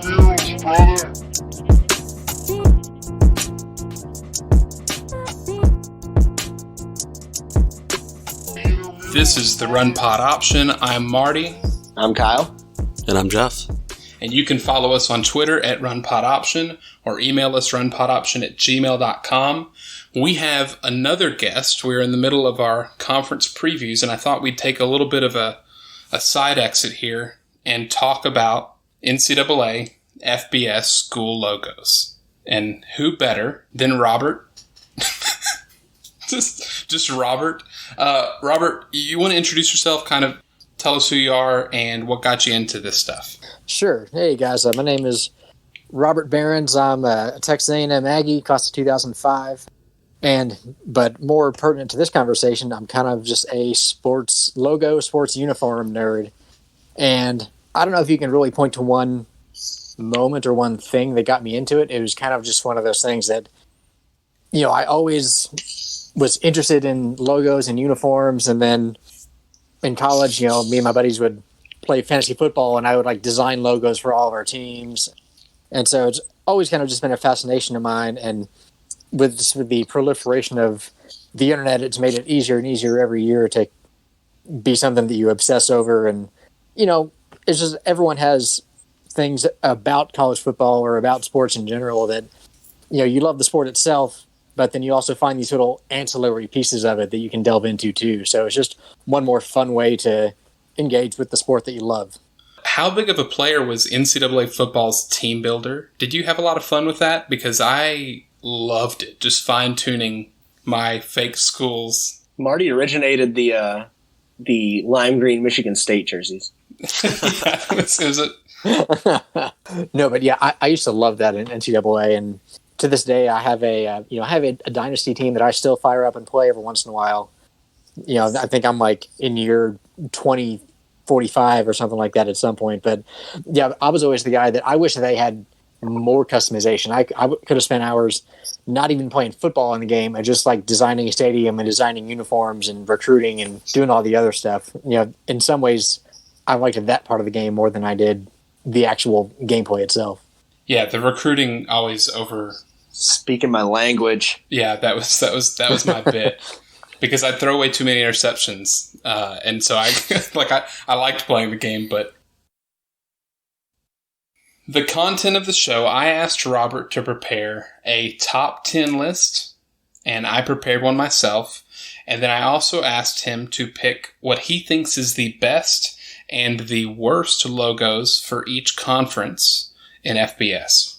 mules, brother. This is the Run Pod Option. I'm Marty. I'm Kyle. And I'm Jeff. And you can follow us on Twitter at RunPodOption or email us runpodoption@gmail.com. We have another guest. We're in the middle of our conference previews, and I thought we'd take a little bit of a side exit here and talk about NCAA FBS school logos. And who better than Robert? just Robert. Robert, you want to introduce yourself, kind of tell us who you are and what got you into this stuff? Sure. Hey, guys. My name is Robert Behrens. I'm a Texas A&M Aggie, class of 2005. But more pertinent to this conversation, I'm kind of just a sports logo, sports uniform nerd. And I don't know if you can really point to one moment or one thing that got me into it. It was kind of just one of those things that, I always was interested in logos and uniforms. And then in college, me and my buddies would play fantasy football, and I would design logos for all of our teams. And so it's always kind of just been a fascination of mine. And with the proliferation of the internet, it's made it easier and easier every year to be something that you obsess over. And, it's just everyone has things about college football or about sports in general that, you love the sport itself, but then you also find these little ancillary pieces of it that you can delve into too. So it's just one more fun way to engage with the sport that you love. How big of a player was NCAA football's team builder? Did you have a lot of fun with that? Because I loved it, just fine-tuning my fake schools. Marty originated the lime green Michigan State jerseys. Yeah, it was No, but yeah, I used to love that in NCAA, and to this day, I have a dynasty team that I still fire up and play every once in a while. I think I'm in year 2045 or something like that at some point. But yeah, I was always the guy that I wish they had more customization. I could have spent hours not even playing football in the game and just designing a stadium and designing uniforms and recruiting and doing all the other stuff. In some ways, I liked that part of the game more than I did the actual gameplay itself. Yeah, the recruiting always over. Speaking my language. Yeah, that was my bit. Because I'd throw away too many interceptions, and so I liked playing the game. But the content of the show, I asked Robert to prepare a top 10 list, and I prepared one myself. And then I also asked him to pick what he thinks is the best and the worst logos for each conference in FBS.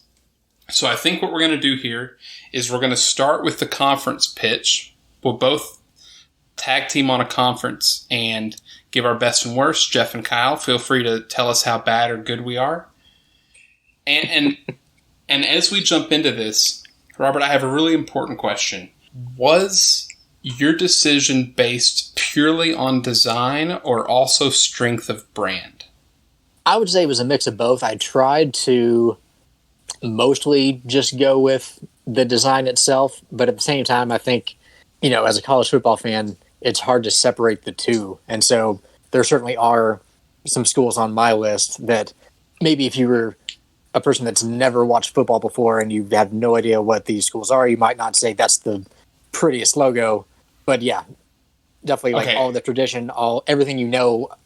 So I think what we're going to do here is we're going to start with the conference pitch. We'll both tag team on a conference and give our best and worst. Jeff and Kyle, feel free to tell us how bad or good we are. And as we jump into this, Robert, I have a really important question. Was your decision based purely on design or also strength of brand? I would say it was a mix of both. I tried to mostly just go with the design itself, but at the same time, I think, as a college football fan, it's hard to separate the two. And so there certainly are some schools on my list that maybe if you were a person that's never watched football before and you have no idea what these schools are, you might not say that's the prettiest logo. But yeah, definitely all the tradition, everything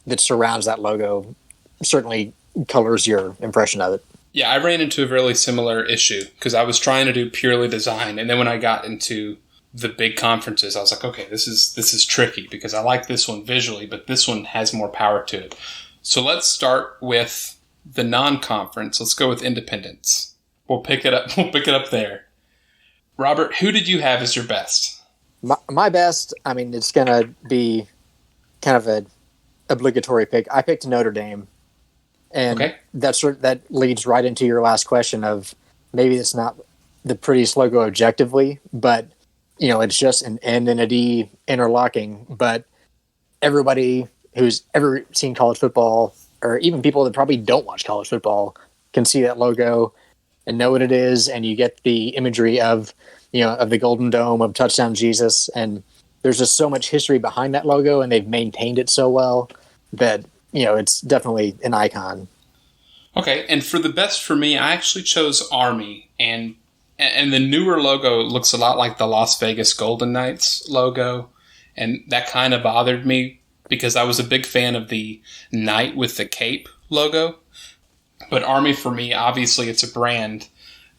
that surrounds that logo certainly colors your impression of it. Yeah, I ran into a really similar issue because I was trying to do purely design, and then when I got into the big conferences, I was like, okay, this is tricky because I like this one visually, but this one has more power to it. So let's start with the non-conference. Let's go with independence. We'll pick it up. We'll pick it up there. Robert, who did you have as your best? My best, it's going to be kind of an obligatory pick. I picked Notre Dame. And okay. That leads right into your last question of maybe it's not the prettiest logo objectively, but, it's just an N and a D interlocking. But everybody who's ever seen college football, or even people that probably don't watch college football, can see that logo and know what it is. And you get the imagery of the Golden Dome, of Touchdown Jesus. And there's just so much history behind that logo, and they've maintained it so well that, it's definitely an icon. Okay, and for the best for me, I actually chose Army, and the newer logo looks a lot like the Las Vegas Golden Knights logo, and that kind of bothered me because I was a big fan of the knight with the cape logo. But Army for me, obviously it's a brand,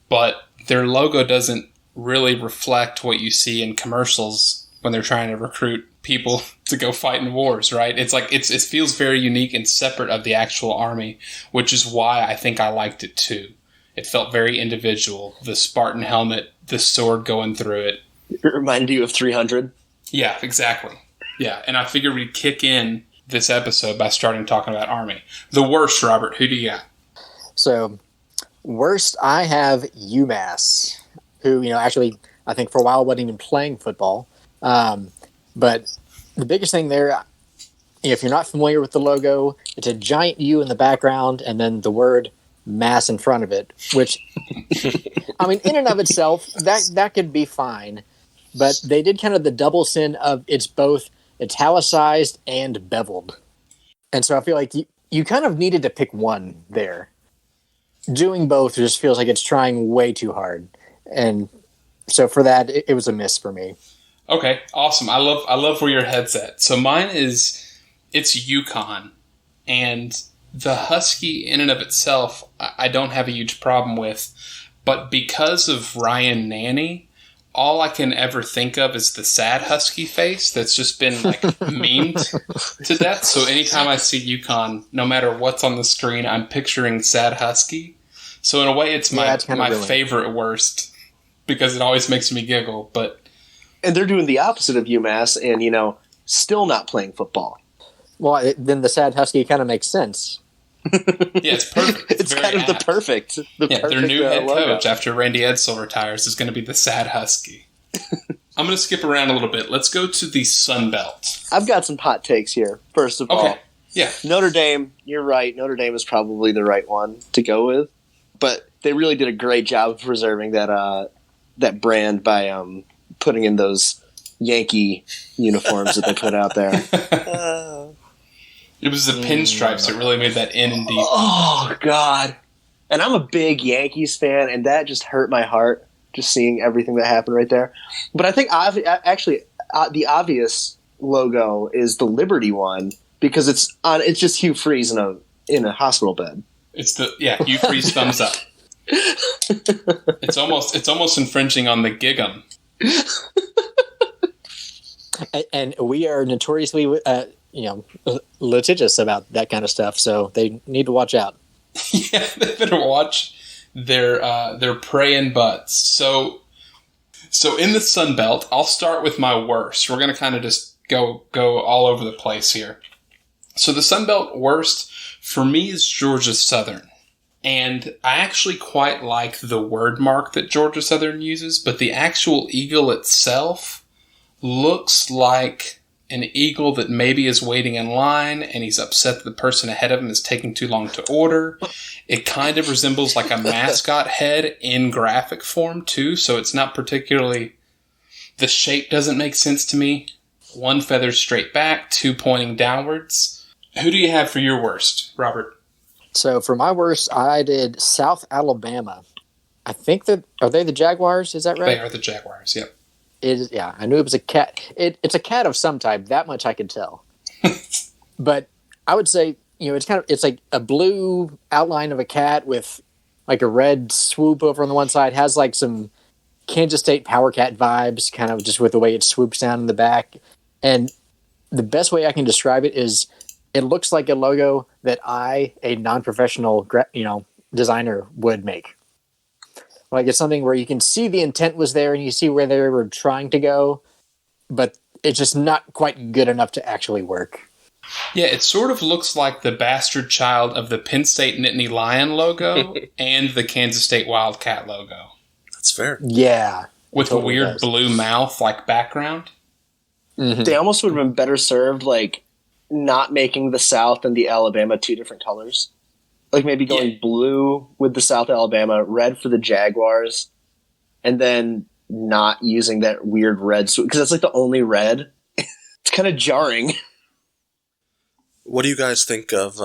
but their logo doesn't really reflect what you see in commercials when they're trying to recruit people to go fight in wars, right? It's like it feels very unique and separate of the actual Army, which is why I think I liked it too. It felt very individual. The Spartan helmet, the sword going through it. It reminded you of 300? Yeah, exactly. Yeah, and I figured we'd kick in this episode by starting talking about Army. The worst, Robert, who do you got? So, worst, I have UMass, who, actually, I think for a while wasn't even playing football. But the biggest thing there, if you're not familiar with the logo, it's a giant U in the background and then the word mass in front of it, which, I mean, in and of itself, that could be fine. But they did kind of the double sin of it's both italicized and beveled. And so I feel like you kind of needed to pick one there. Doing both just feels like it's trying way too hard. And so for that, it was a miss for me. Okay, awesome. I love where your head's at. So mine it's Yukon, and the Husky in and of itself, I don't have a huge problem with, but because of Ryan Nanny, all I can ever think of is the sad Husky face that's just been like memed to death. So anytime I see Yukon, no matter what's on the screen, I'm picturing sad Husky. So in a way, it's my favorite worst because it always makes me giggle. And they're doing the opposite of UMass and, still not playing football. Well, then the sad Husky kind of makes sense. Yeah, it's perfect. It's kind of the perfect their new head logo. coach after Randy Edsel retires is going to be the sad Husky. I'm going to skip around a little bit. Let's go to the Sun Belt. I've got some hot takes here, first of all. Yeah. Notre Dame, you're right. Notre Dame is probably the right one to go with. But they really did a great job of preserving that brand by putting in those Yankee uniforms that they put out there. It was the pinstripes that really made that in and deep. Oh, God. And I'm a big Yankees fan, and that just hurt my heart, just seeing everything that happened right there. But I think the obvious logo is the Liberty one, because it's just Hugh Freeze in a hospital bed. It's Hugh Freeze thumbs up. It's almost infringing on the Gig'em. And we are notoriously, litigious about that kind of stuff, so they need to watch out. Yeah, they better watch their praying butts. So in the Sun Belt, I'll start with my worst. We're going to kind of just go all over the place here. So the Sun Belt worst for me is Georgia Southern. And I actually quite like the word mark that Georgia Southern uses, but the actual eagle itself looks like an eagle that maybe is waiting in line and he's upset that the person ahead of him is taking too long to order. It kind of resembles like a mascot head in graphic form too, so it's not particularly... The shape doesn't make sense to me. One feather straight back, two pointing downwards. Who do you have for your worst, Robert? So for my worst, I did South Alabama. I think are they the Jaguars? Is that right? They are the Jaguars, yep. Yeah, I knew it was a cat. It's a cat of some type. That much I could tell. But I would say, it's like a blue outline of a cat with like a red swoop over on the one side. Has like some Kansas State Power Cat vibes, kind of just with the way it swoops down in the back. And the best way I can describe it is it looks like a logo that a non-professional, designer would make. Like it's something where you can see the intent was there and you see where they were trying to go, but it's just not quite good enough to actually work. Yeah, it sort of looks like the bastard child of the Penn State Nittany Lion logo and the Kansas State Wildcat logo. That's fair. Yeah. With totally a weird blue mouth like background. Mm-hmm. They almost would have been better served like not making the South and the Alabama two different colors. Like maybe going blue with the South Alabama, red for the Jaguars, and then not using that weird red because that's like the only red. It's kind of jarring. What do you guys think of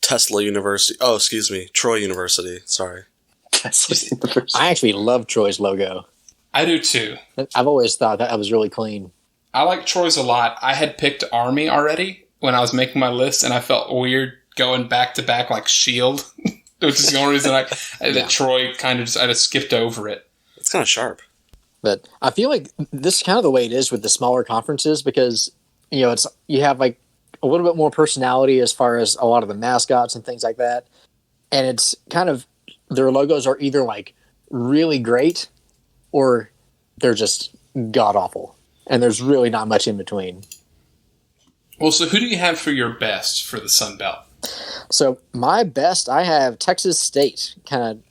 Tesla University. Oh, excuse me. Troy University. Sorry. Tesla University. I actually love Troy's logo. I do too. I've always thought that was really clean. I like Troy's a lot. I had picked Army already when I was making my list, and I felt weird going back to back like Shield, which is the only reason that Troy kind of I just skipped over it. It's kind of sharp. But I feel like this is kind of the way it is with the smaller conferences because, you have like a little bit more personality as far as a lot of the mascots and things like that. And it's kind of, their logos are either like really great or they're just god awful. And there's really not much in between. Well, so who do you have for your best for the Sun Belt? So my best, I have Texas State, kind of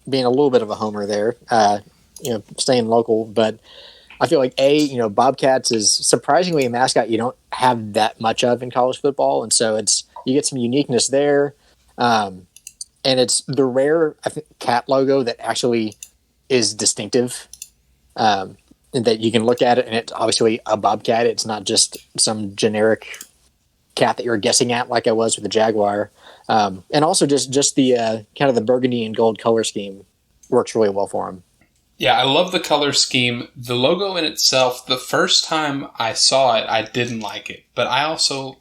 being a little bit of a homer there, staying local. But I feel like Bobcats is surprisingly a mascot you don't have that much of in college football, and so you get some uniqueness there. And it's the rare, I think, cat logo that actually is distinctive. And that you can look at it, and it's obviously a bobcat. It's not just some generic cat that you're guessing at, like I was with the Jaguar. And also just the kind of the burgundy and gold color scheme works really well for him. Yeah, I love the color scheme. The logo in itself, the first time I saw it, I didn't like it. But I also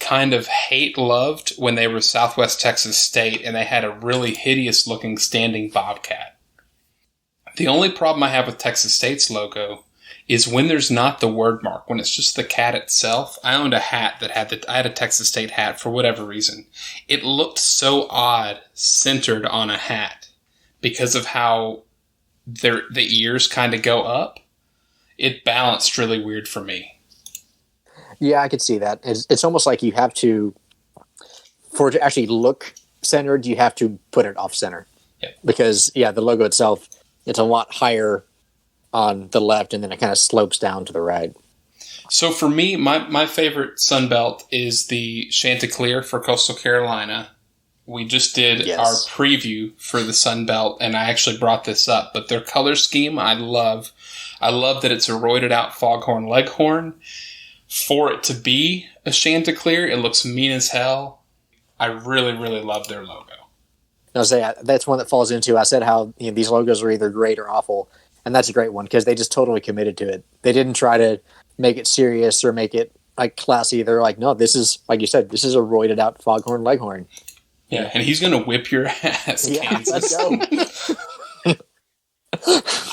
kind of loved when they were Southwest Texas State and they had a really hideous looking standing bobcat. The only problem I have with Texas State's logo is when there's not the word mark, when it's just the cat itself. I owned a hat that I had a Texas State hat for whatever reason. It looked so odd centered on a hat because of how the ears kind of go up. It balanced really weird for me. Yeah, I could see that. It's almost like you have to, for it to actually look centered, you have to put it off center. Yeah. Because, the logo itself, it's a lot higher on the left, and then it kind of slopes down to the right. So for me, my favorite Sun Belt is the Chanticleer for Coastal Carolina. We just did our preview for the Sun Belt, and I actually brought this up. But their color scheme, I love. I love that it's a roided out Foghorn Leghorn. For it to be a Chanticleer, it looks mean as hell. I really, really love their logo. I'll say that's one that falls into. I said how these logos are either great or awful, and that's a great one because they just totally committed to it. They didn't try to make it serious or make it like classy. They're like, no, this is, like you said, this is a roided out Foghorn Leghorn. Yeah, and he's going to whip your ass, Kansas. Let's go.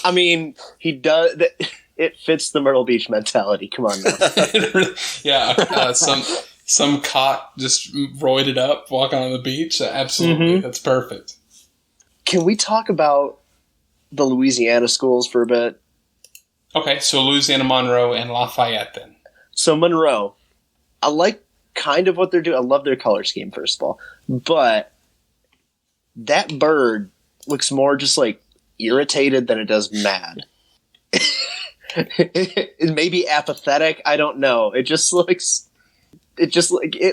I mean, he does. It fits the Myrtle Beach mentality. Come on now. Some cock just roided up walking on the beach. Absolutely, That's perfect. Can we talk about the Louisiana schools for a bit? Okay, so Louisiana Monroe and Lafayette then. So Monroe, I like kind of what they're doing. I love their color scheme, first of all. But that bird looks more just like irritated than it does mad. It may be apathetic. I don't know. It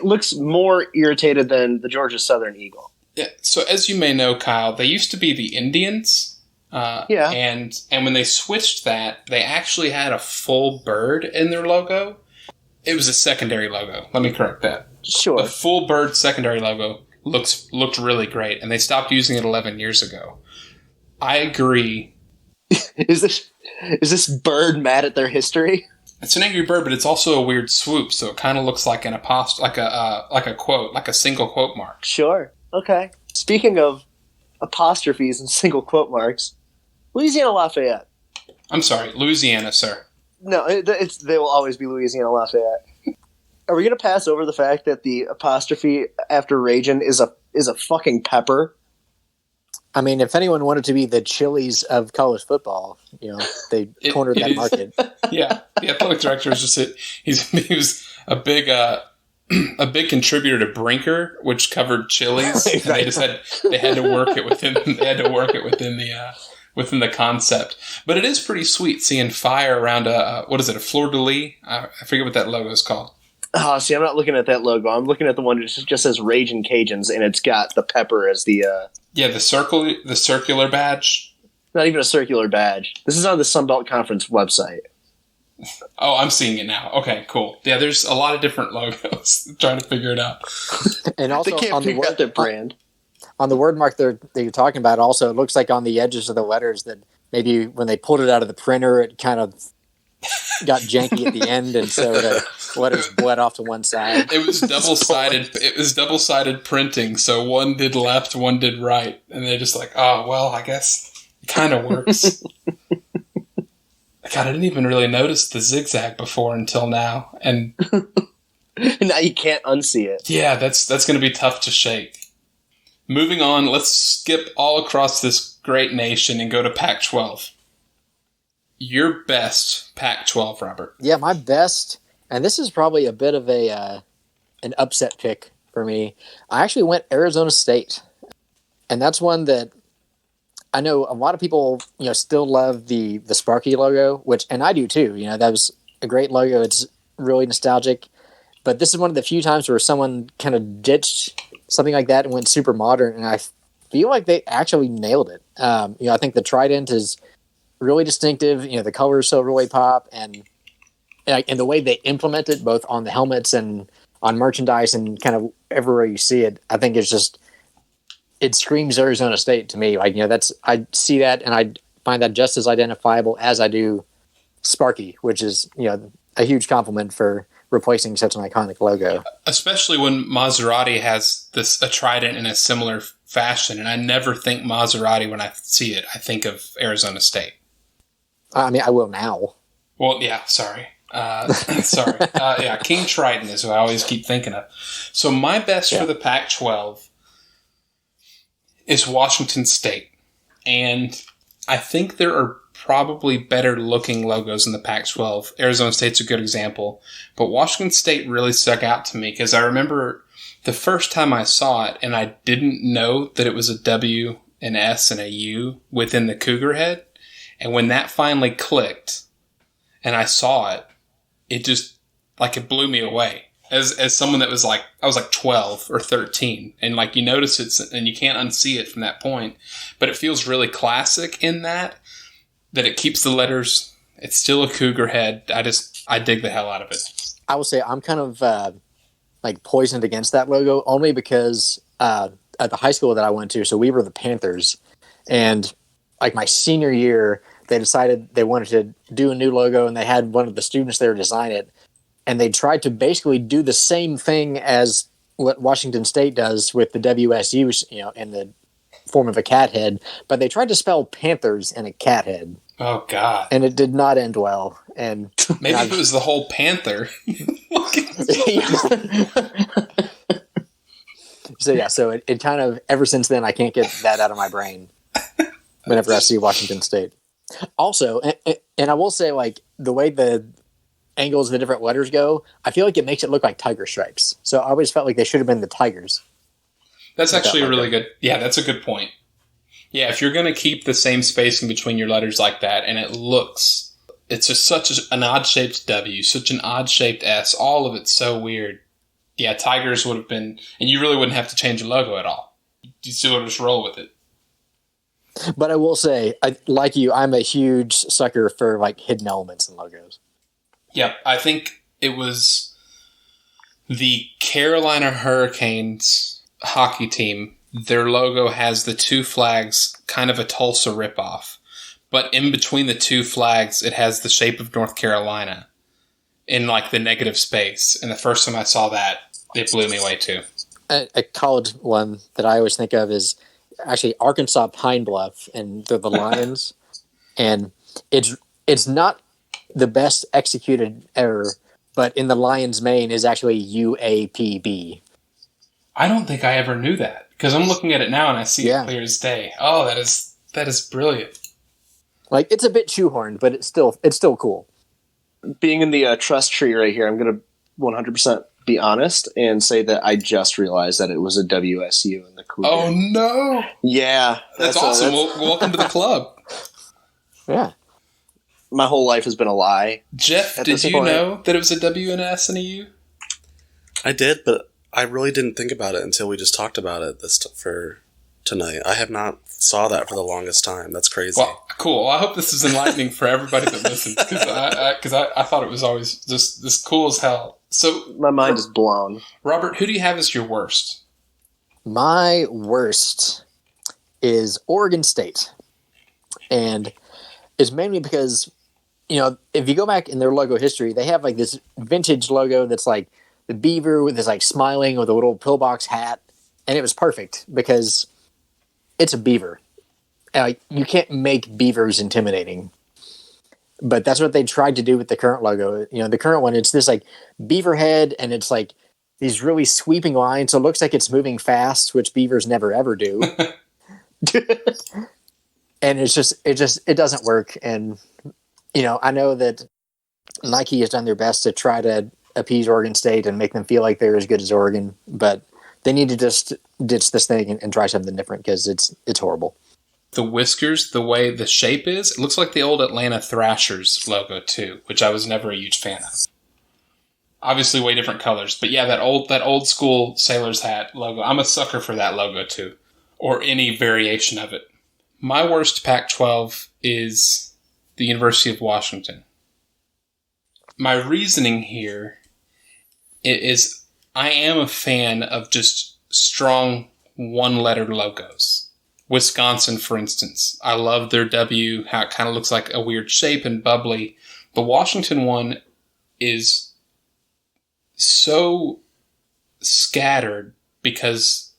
looks more irritated than the Georgia Southern Eagle. Yeah. So as you may know, Kyle, they used to be the Indians. And when they switched that, they actually had a full bird in their logo. It was a secondary logo. Let me correct that. Sure. The full bird secondary logo looked really great, and they stopped using it 11 years ago. I agree. Is this bird mad at their history? It's an angry bird, but it's also a weird swoop, so it kind of looks like an like a quote, like a single quote mark. Sure. Okay. Speaking of apostrophes and single quote marks, Louisiana Lafayette. I'm sorry, Louisiana, sir. No, they will always be Louisiana Lafayette. Are we going to pass over the fact that the apostrophe after Ragin is a fucking pepper? I mean, if anyone wanted to be the Chili's of college football, they cornered that market. Yeah, the athletic director was just he was a big contributor to Brinker, which covered Chili's. And they had to work it within the concept. But it is pretty sweet seeing fire around a fleur de lis. I forget what that logo is called. Oh, see, I'm not looking at that logo. I'm looking at the one that just says Ragin' Cajuns, and it's got the pepper as the the circular badge. Not even a circular badge. This is on the Sun Belt Conference website. Oh, I'm seeing it now. Okay, cool. Yeah, there's a lot of different logos. Trying to figure it out. And also They can't on the figure out their brand. on the word mark that you're talking about, also, it looks like on the edges of the letters that maybe when they pulled it out of the printer, it kind of got janky at the end, and so the letters bled off to one side. It was double-sided. It was double-sided printing, so one did left, one did right, and they're just like, oh, well, I guess it kind of works. God, I didn't even really notice the zigzag before until now, and Now you can't unsee it. yeah, that's going to be tough to shake. Moving on, let's skip all across this great nation and go to Pac-12. Your best Pac-12, Robert. Yeah, my best, and this is probably a bit of an upset pick for me. I actually went Arizona State, and that's one that I know a lot of people, still love the Sparky logo, and I do too. That was a great logo. It's really nostalgic, but this is one of the few times where someone kind of ditched something like that and went super modern, and I feel like they actually nailed it. I think the trident is really distinctive. The colors so really pop, and the way they implement it both on the helmets and on merchandise and kind of everywhere you see it, I think it's just, it screams Arizona State to me. I see that and I find that just as identifiable as I do Sparky, which is, a huge compliment for replacing such an iconic logo. Especially when Maserati has a trident in a similar fashion, and I never think Maserati when I see it. I think of Arizona State. I mean, I will now. Well, yeah, sorry. Sorry. King Trident is who I always keep thinking of. So my best for the Pac-12 is Washington State. And I think there are probably better looking logos in the Pac-12. Arizona State's a good example. But Washington State really stuck out to me because I remember the first time I saw it and I didn't know that it was a W, an S, and a U within the Cougar head. And when that finally clicked and I saw it, it just, it blew me away. As someone that was I was 12 or 13, and you notice it and you can't unsee it from that point, but it feels really classic in that it keeps the letters. It's still a Cougar head. I dig the hell out of it. I will say I'm kind of poisoned against that logo only because at the high school that I went to, so we were the Panthers, and my senior year, they decided they wanted to do a new logo, and they had one of the students there design it. And they tried to basically do the same thing as what Washington State does with the WSU, in the form of a cat head. But they tried to spell Panthers in a cat head. Oh, God. And it did not end well. And maybe it was the whole panther. So it kind of, ever since then, I can't get that out of my brain whenever I see Washington State. Also, and I will say, the way the angles of the different letters go, I feel like it makes it look like tiger stripes. So I always felt like they should have been the tigers. That's actually really good. Yeah, that's a good point. Yeah, if you're going to keep the same spacing between your letters like that, and it's just such an odd-shaped W, such an odd-shaped S, all of it's so weird. Yeah, tigers would have been, and you really wouldn't have to change your logo at all. You still would just roll with it. But I will say, like you, I'm a huge sucker for hidden elements in logos. Yep, I think it was the Carolina Hurricanes hockey team. Their logo has the two flags, kind of a Tulsa ripoff. But in between the two flags, it has the shape of North Carolina in the negative space. And the first time I saw that, it blew me away too. A college one that I always think of is actually Arkansas Pine Bluff, and they're the Lions. And it's not the best executed error, but in the Lion's mane is actually UAPB. I don't think I ever knew that, because I'm looking at it now and I see it clear as day. Oh, that is brilliant. It's a bit shoehorned, but it's still cool. Being in the trust tree right here, I'm going to 100% be honest and say that I just realized that it was a WSU in the Cougar. Oh, no. Yeah. That's awesome. Welcome to the club. Yeah. My whole life has been a lie. Jeff, did you know that it was a W and an S and a U? I did, but I really didn't think about it until we just talked about it for tonight. I have not saw that for the longest time. That's crazy. Well, cool. Well, I hope this is enlightening for everybody that listens, because I thought it was always just this cool as hell. So My mind is blown. Robert, who do you have as your worst? My worst is Oregon State. And it's mainly because, if you go back in their logo history, they have like this vintage logo that's like the beaver with this like smiling with a little pillbox hat. And it was perfect because it's a beaver. You can't make beavers intimidating. But that's what they tried to do with the current logo. The current one, it's this like beaver head, and it's like these really sweeping lines. So it looks like it's moving fast, which beavers never ever do. And it doesn't work. And, I know that Nike has done their best to try to appease Oregon State and make them feel like they're as good as Oregon, but they need to just ditch this thing and try something different, because it's horrible. The whiskers, the way the shape is, it looks like the old Atlanta Thrashers logo too, which I was never a huge fan of. Obviously way different colors, but yeah, that old school sailor's hat logo, I'm a sucker for that logo too, or any variation of it. My worst Pac-12 is the University of Washington. My reasoning here is I am a fan of just strong one-letter logos. Wisconsin, for instance. I love their W, how it kind of looks like a weird shape and bubbly. The Washington one is so scattered because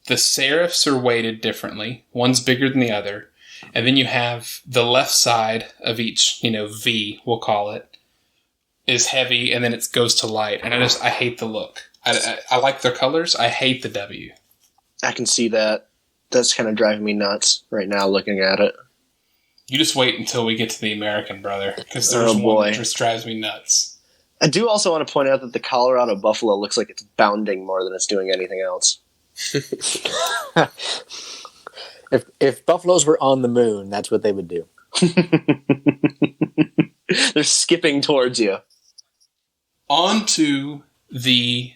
the serifs are weighted differently. One's bigger than the other. And then you have the left side of each, V, we'll call it, is heavy, and then it goes to light. And I hate the look. I like their colors. I hate the W. I can see that. That's kind of driving me nuts right now looking at it. You just wait until we get to the American, brother, because there's one that just drives me nuts. I do also want to point out that the Colorado Buffalo looks like it's bounding more than it's doing anything else. If buffaloes were on the moon, that's what they would do. They're skipping towards you. On to the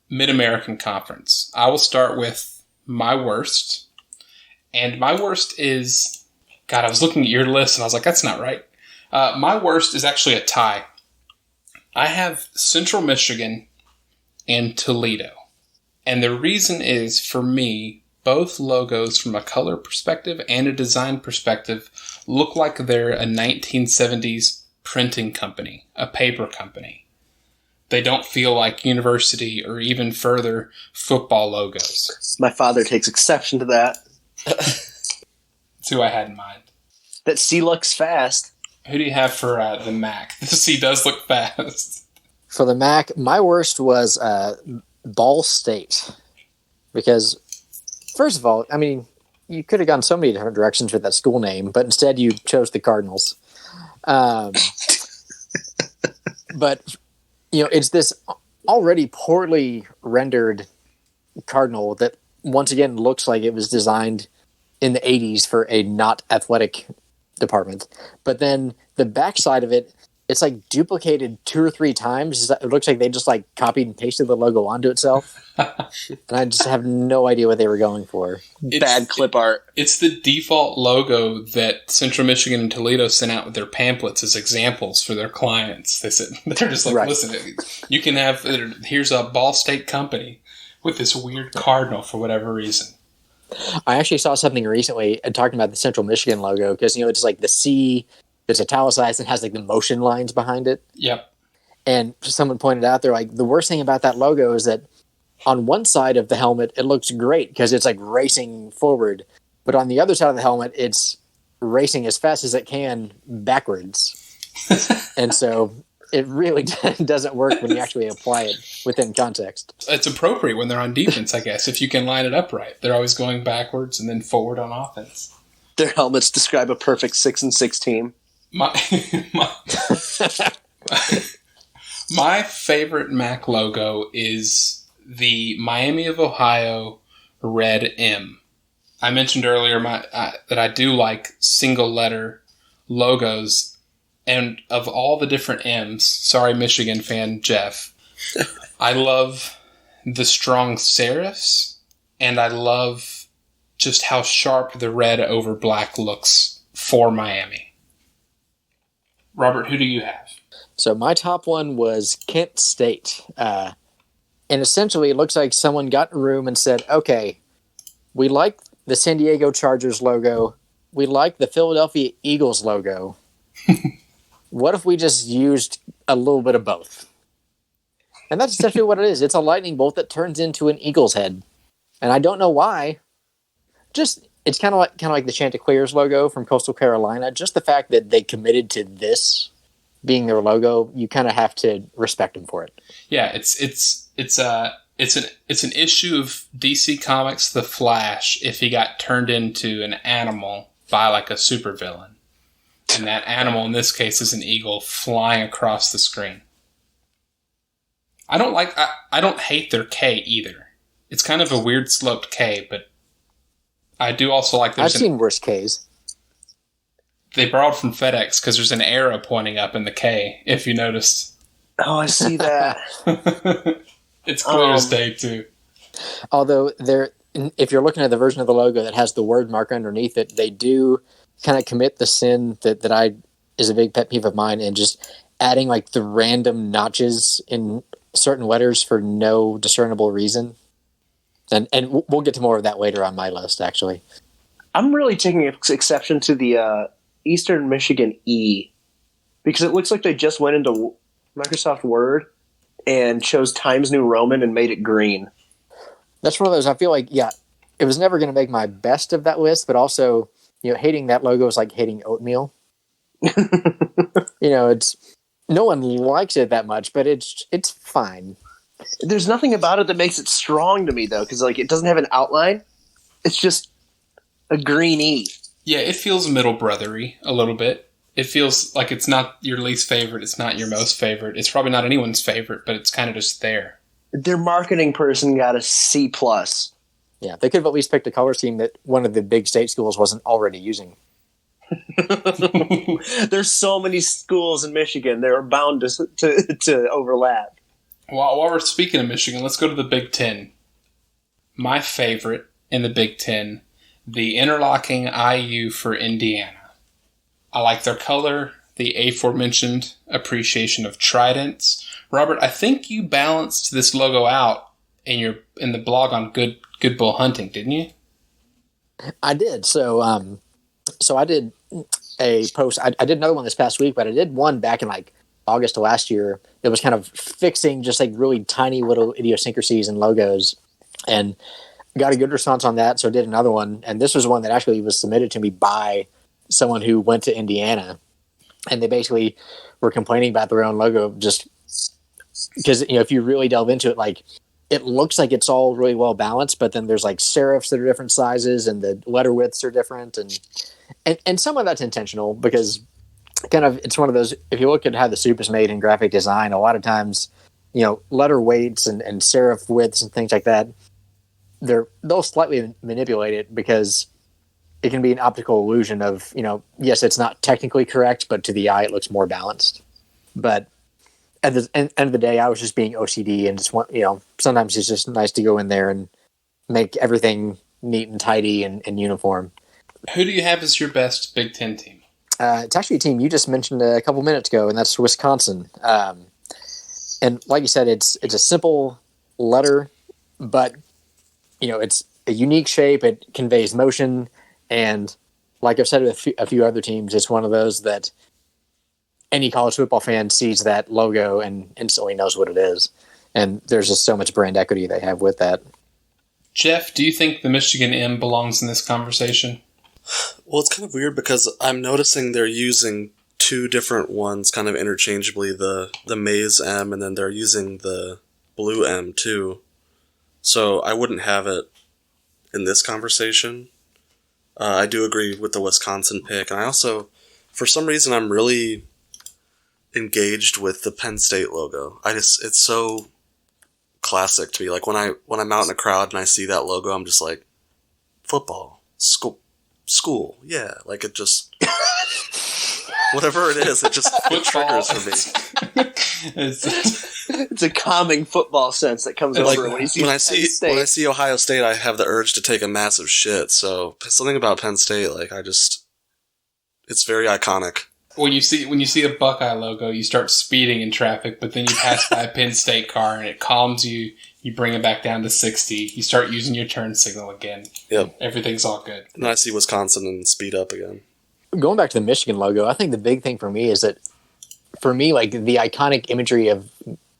Mid-American Conference. I will start with my worst. And my worst is... God, I was looking at your list and I was like, that's not right. My worst is actually a tie. I have Central Michigan and Toledo. And the reason is, for me, both logos from a color perspective and a design perspective look like they're a 1970s printing company, a paper company. They don't feel like university or even further football logos. My father takes exception to that. That's who I had in mind. That C looks fast. Who do you have for the MAC? The C does look fast. For the MAC, my worst was Ball State. Because, first of all, I mean, you could have gone so many different directions with that school name, but instead you chose the Cardinals. But, it's this already poorly rendered Cardinal that, once again, looks like it was designed in the 80s for a not athletic department. But then the backside of it, it's like duplicated 2 or 3 times. It looks like they just like copied and pasted the logo onto itself. And I just have no idea what they were going for. Bad clip art. It's the default logo that Central Michigan and Toledo sent out with their pamphlets as examples for their clients. They're just like, Listen, you can have, here's a Ball State company with this weird cardinal for whatever reason. I actually saw something recently talking about the Central Michigan logo because, it's like the C that's italicized and has like the motion lines behind it. Yep. And someone pointed out, they're like, the worst thing about that logo is that on one side of the helmet, it looks great because it's like racing forward. But on the other side of the helmet, it's racing as fast as it can backwards. And so it really doesn't work when you actually apply it within context. It's appropriate when they're on defense, I guess, if you can line it up right. They're always going backwards and then forward on offense. Their helmets describe a perfect 6-6 team. My favorite MAC logo is the Miami of Ohio red M. I mentioned earlier that I do like single letter logos, and of all the different M's, sorry Michigan fan Jeff, I love the strong serifs, and I love just how sharp the red over black looks for Miami. Robert, who do you have? So my top one was Kent State. And essentially it looks like someone got in a room and said, okay, we like the San Diego Chargers logo. We like the Philadelphia Eagles logo. What if we just used a little bit of both? And that's essentially what it is. It's a lightning bolt that turns into an eagle's head. And I don't know why. Just it's kind of like the Chanticleers logo from Coastal Carolina. Just the fact that they committed to this being their logo, you kind of have to respect them for it. Yeah, it's an issue of DC Comics The Flash if he got turned into an animal by like a supervillain. And that animal in this case is an eagle flying across the screen. I don't hate their K either. It's kind of a weird sloped K, but I do also like I've seen worse Ks. They borrowed from FedEx because there's an arrow pointing up in the K, if you noticed. Oh, I see that. It's clear as day, too. Although, if you're looking at the version of the logo that has the word mark underneath it, they do kind of commit the sin that is a big pet peeve of mine, and just adding like the random notches in certain letters for no discernible reason. And we'll get to more of that later on my list, actually. I'm really taking exception to the Eastern Michigan E, because it looks like they just went into Microsoft Word and chose Times New Roman and made it green. That's one of those, I feel like, yeah, it was never going to make my best of that list, but also, hating that logo is like hating oatmeal. It's no one likes it that much, but it's fine. There's nothing about it that makes it strong to me, though, because it doesn't have an outline. It's just a green E. Yeah, it feels middle brothery a little bit. It feels like it's not your least favorite. It's not your most favorite. It's probably not anyone's favorite, but it's kind of just there. Their marketing person got a C+. Yeah, they could have at least picked a color scheme that one of the big state schools wasn't already using. There's so many schools in Michigan. They're bound to overlap. While we're speaking of Michigan, let's go to the Big Ten. My favorite in the Big Ten, the interlocking IU for Indiana. I like their color, the aforementioned appreciation of tridents. Robert, I think you balanced this logo out in the blog on Good Bull Hunting, didn't you? I did. So I did a post. I did another one this past week, but I did one back in like August of last year that was kind of fixing just like really tiny little idiosyncrasies and logos, and got a good response on that. So I did another one, and this was one that actually was submitted to me by someone who went to Indiana, and they basically were complaining about their own logo just because, if you really delve into it, like it looks like it's all really well balanced, but then there's like serifs that are different sizes and the letter widths are different. And some of that's intentional because kind of, it's one of those, if you look at how the soup is made in graphic design, a lot of times, letter weights and serif widths and things like that, they'll slightly manipulate it because it can be an optical illusion of, yes, it's not technically correct, but to the eye, it looks more balanced. But at the end of the day, I was just being OCD and just want, sometimes it's just nice to go in there and make everything neat and tidy and uniform. Who do you have as your best Big Ten team? It's actually a team you just mentioned a couple minutes ago, and that's Wisconsin. And like you said, it's a simple letter, but it's a unique shape. It conveys motion, and like I've said with a few other teams, it's one of those that any college football fan sees that logo and instantly knows what it is. And there's just so much brand equity they have with that. Jeff, do you think the Michigan M belongs in this conversation? Well, it's kind of weird because I'm noticing they're using two different ones kind of interchangeably, the maize M, and then they're using the blue M too. So I wouldn't have it in this conversation. I do agree with the Wisconsin pick. And I also, for some reason, I'm really engaged with the Penn State logo. It's so classic to me. Like when I'm out in a crowd and I see that logo, I'm just like, football, school, yeah. Like it just, whatever it is, it triggers for me. It's a calming football sense that comes over when you see when I see Ohio State, I have the urge to take a massive shit. So something about Penn State, it's very iconic. When you see a Buckeye logo, you start speeding in traffic, but then you pass by a Penn State car and it calms you. You bring it back down to 60. You start using your turn signal again. Yep. Everything's all good. And I see Wisconsin and speed up again. Going back to the Michigan logo, I think the big thing for me is that, for me, like the iconic imagery of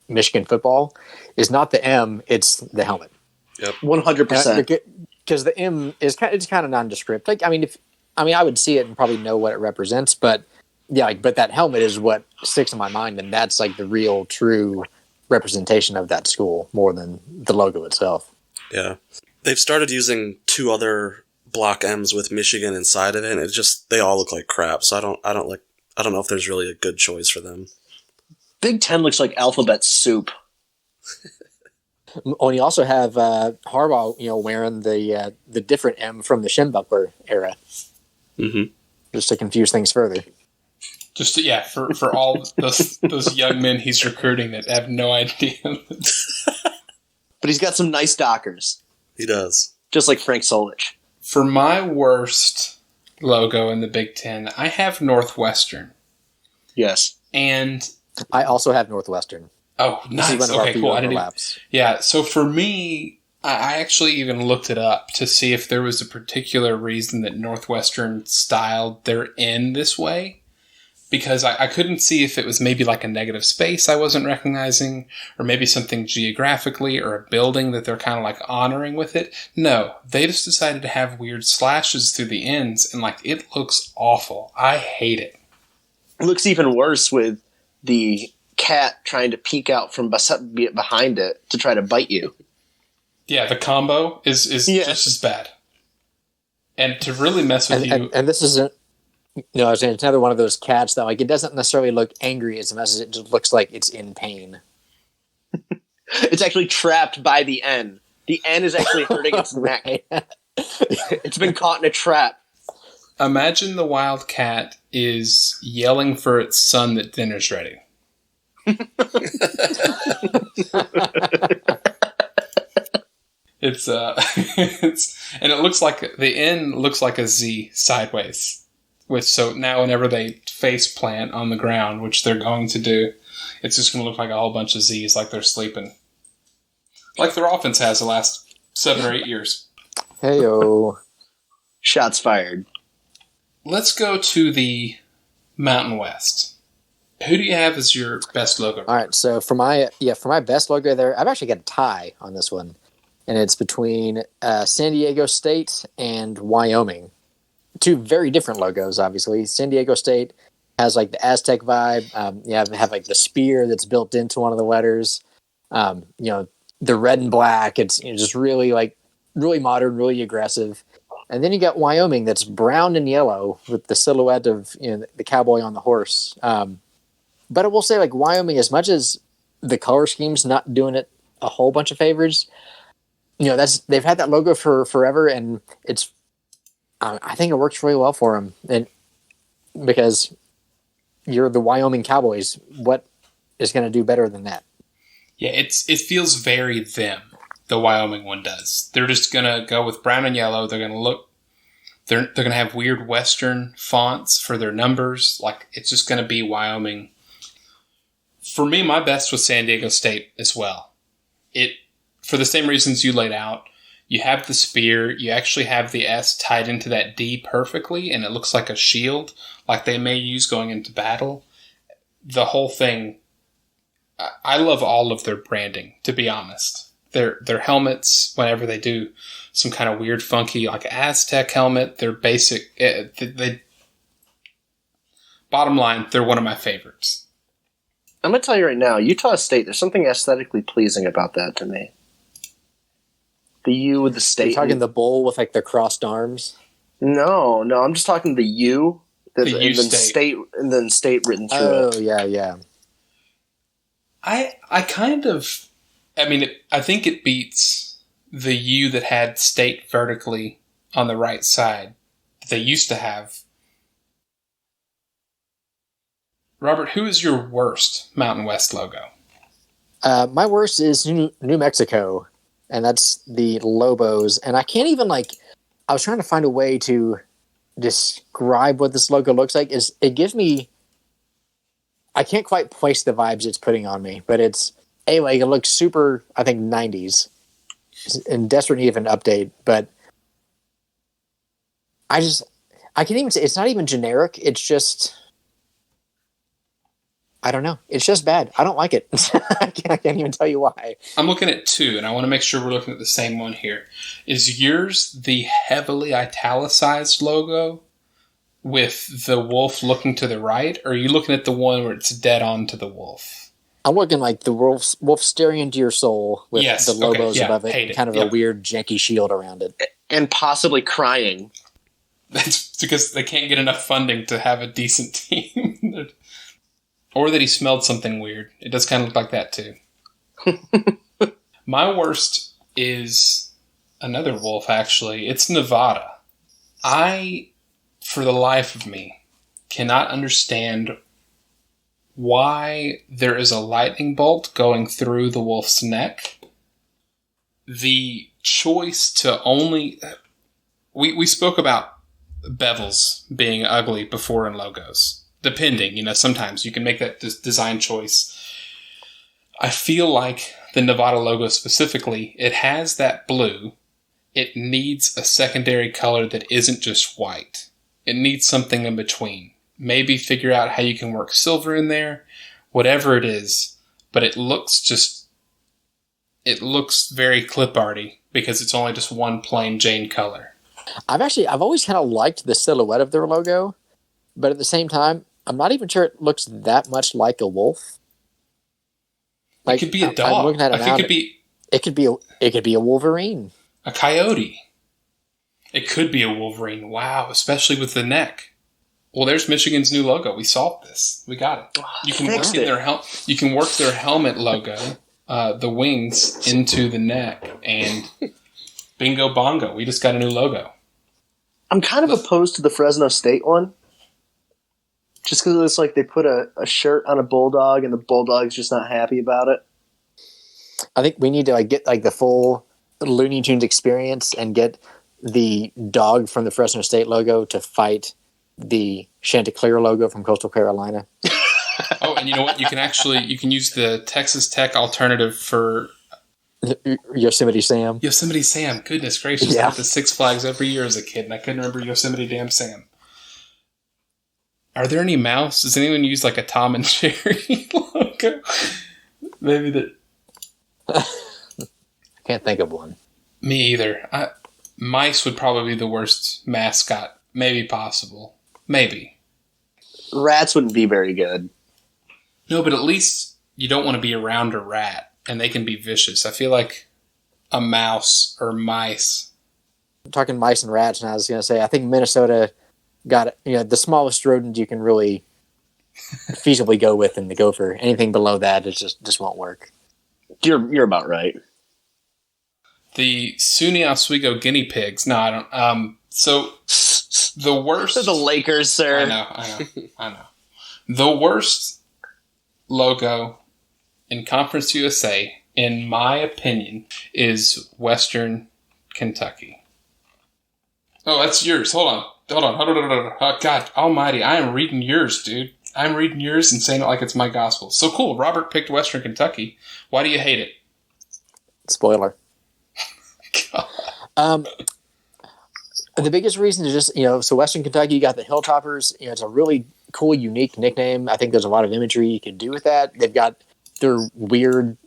Michigan football is not the M, it's the helmet. Yep. 100%. Because the M is it's kind of nondescript. Like, I would see it and probably know what it represents, but yeah, but that helmet is what sticks in my mind, and that's like the real, true representation of that school more than the logo itself. Yeah, they've started using 2 other block M's with Michigan inside of it, and they all look like crap. So I don't know if there's really a good choice for them. Big Ten looks like alphabet soup. Oh, and you also have Harbaugh, wearing the different M from the Shinbuckler era, just to confuse things further. Just for all those young men he's recruiting that have no idea. But he's got some nice Dockers. He does. Just like Frank Solich. For my worst logo in the Big Ten, I have Northwestern. Yes. And I also have Northwestern. Oh, nice. Okay, cool. Overlaps. Yeah, so for me, I actually even looked it up to see if there was a particular reason that Northwestern styled their N this way. Because I couldn't see if it was maybe like a negative space I wasn't recognizing, or maybe something geographically, or a building that they're kind of like honoring with it. No, they just decided to have weird slashes through the ends, and it looks awful. I hate it. It looks even worse with the cat trying to peek out from behind it to try to bite you. Yeah, the combo is just as bad. And to really mess with you... And this isn't... I was saying it's another one of those cats that it doesn't necessarily look angry as much as it just looks like it's in pain. It's actually trapped by the N. The N is actually hurting its neck. It's been caught in a trap. Imagine the wild cat is yelling for its son that dinner's ready. It's and it looks like the N looks like a Z sideways. So now whenever they face plant on the ground, which they're going to do, it's just going to look like a whole bunch of Z's like they're sleeping. Like their offense has the last 7 or 8 years. Hey-o. Shots fired. Let's go to the Mountain West. Who do you have as your best logo? All right, so for my best logo there, I've actually got a tie on this one. And it's between San Diego State and Wyoming. 2 very different logos, obviously. San Diego State has the Aztec vibe. You have the spear that's built into one of the letters. The red and black. It's just really really modern, really aggressive. And then you got Wyoming that's brown and yellow with the silhouette of the cowboy on the horse. But I will say Wyoming, as much as the color scheme's not doing it a whole bunch of favors, they've had that logo for forever, and it's. I think it works really well for them, and because you're the Wyoming Cowboys, what is going to do better than that? Yeah, it feels very them. The Wyoming one does. They're just going to go with brown and yellow. They're going to look. They're going to have weird Western fonts for their numbers. It's just going to be Wyoming. For me, my best was San Diego State as well. For the same reasons you laid out. You have the spear, you actually have the S tied into that D perfectly, and it looks like a shield, like they may use going into battle. The whole thing, I love all of their branding, to be honest. Their helmets, whenever they do some kind of weird, funky, Aztec helmet, they're basic. Bottom line, they're one of my favorites. I'm going to tell you right now, Utah State, there's something aesthetically pleasing about that to me. The U with the state. You're talking the bull with the crossed arms? No, I'm just talking the U. The U and then state. And then state written through it. Oh, yeah. I kind of... I think it beats the U that had state vertically on the right side that they used to have. Robert, who is your worst Mountain West logo? My worst is New Mexico, and that's the Lobos. And I can't even I was trying to find a way to describe what this logo looks like. It gives me, I can't quite place the vibes it's putting on me, but it looks super, I think, 90s, in desperate need of an update. But I can't even say, it's not even generic. It's just, I don't know. It's just bad. I don't like it. I can't even tell you why. I'm looking at two, and I want to make sure we're looking at the same one here. Is yours the heavily italicized logo with the wolf looking to the right, or are you looking at the one where it's dead on to the wolf? I'm looking like the wolf staring into your soul with the logos above it, kind of a weird janky shield around it. And possibly crying. That's because they can't get enough funding to have a decent team. Or that he smelled something weird. It does kind of look like that, too. My worst is another wolf, actually. It's Nevada. I, for the life of me, cannot understand why there is a lightning bolt going through the wolf's neck. The choice to only... We spoke about bevels being ugly before in logos. Depending, sometimes you can make that design choice. I feel like the Nevada logo specifically, it has that blue. It needs a secondary color that isn't just white. It needs something in between. Maybe figure out how you can work silver in there, whatever it is. But it looks very clip arty because it's only just one plain Jane color. I've always kind of liked the silhouette of their logo, but at the same time, I'm not even sure it looks that much like a wolf. It could be a dog. I'm looking at it could be a Wolverine. A coyote. It could be a Wolverine. Wow, especially with the neck. Well, there's Michigan's new logo. We solved this. We got it. You can work their helmet logo, the wings, into the neck, and bingo bongo. We just got a new logo. I'm kind of opposed to the Fresno State one. Just because it's like they put a shirt on a bulldog and the bulldog's just not happy about it. I think we need to get the full Looney Tunes experience and get the dog from the Fresno State logo to fight the Chanticleer logo from Coastal Carolina. Oh, and you know what? You can use the Texas Tech alternative for Yosemite Sam. Yosemite Sam. Goodness gracious. I went to Six Flags every year as a kid and I couldn't remember Yosemite damn Sam. Are there any mouse? Does anyone use a Tom and Jerry logo? Maybe that. I can't think of one. Me either. Mice would probably be the worst mascot. Maybe possible. Maybe. Rats wouldn't be very good. No, but at least you don't want to be around a rat, and they can be vicious. I feel like a mouse or mice. I'm talking mice and rats, and I was going to say, I think Minnesota got the smallest rodent you can really feasibly go with in the gopher. Anything below that, it just won't work. You're about right. The SUNY Oswego guinea pigs. No, I don't. So the worst. The Lakers, sir. I know. The worst logo in Conference USA, in my opinion, is Western Kentucky. Oh, that's yours. Hold on. Oh, God almighty. I am reading yours, dude. I'm reading yours and saying it like it's my gospel. So cool. Robert picked Western Kentucky. Why do you hate it? Spoiler. The biggest reason is just, so Western Kentucky, you got the Hilltoppers. It's a really cool, unique nickname. I think there's a lot of imagery you can do with that. They've got their weird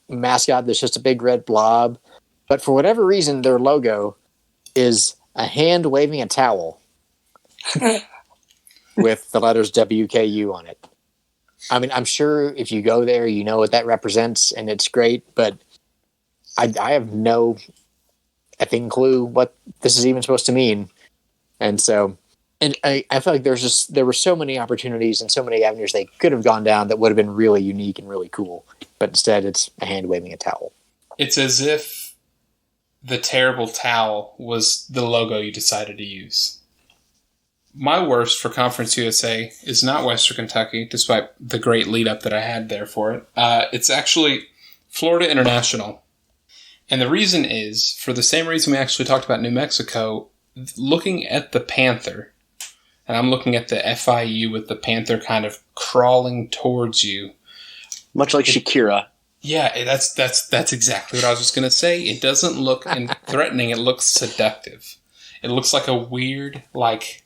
mascot that's just a big red blob. But for whatever reason, their logo is a hand waving a towel with the letters WKU on it. I mean, I'm sure if you go there, you know what that represents, and it's great, but I have no effing clue what this is even supposed to mean. And so, I feel like there were so many opportunities and so many avenues they could have gone down that would have been really unique and really cool. But instead, it's a hand waving a towel. It's as if the terrible towel was the logo you decided to use. My worst for Conference USA is not Western Kentucky, despite the great lead-up that I had there for it. It's actually Florida International. And the reason is, for the same reason we actually talked about New Mexico, looking at the Panther, and I'm looking at the FIU with the Panther kind of crawling towards you. Much like Shakira. Yeah, that's exactly what I was just going to say. It doesn't look threatening. It looks seductive. It looks like a weird, like...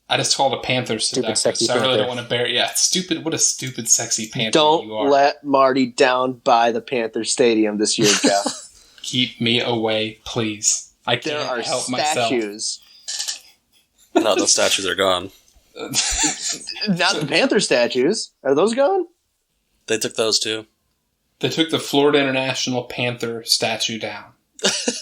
I just called a panther seductive, sexy so I really panther. don't want to bear... Yeah, stupid. What a stupid, sexy panther Don't you are. let Marty down by the Panther Stadium this year, Jeff. Keep me away, please. I There can't are help myself. statues. No, the statues are gone. Not the Panther statues. Are those gone? They took those too. They took the Florida International Panther statue down.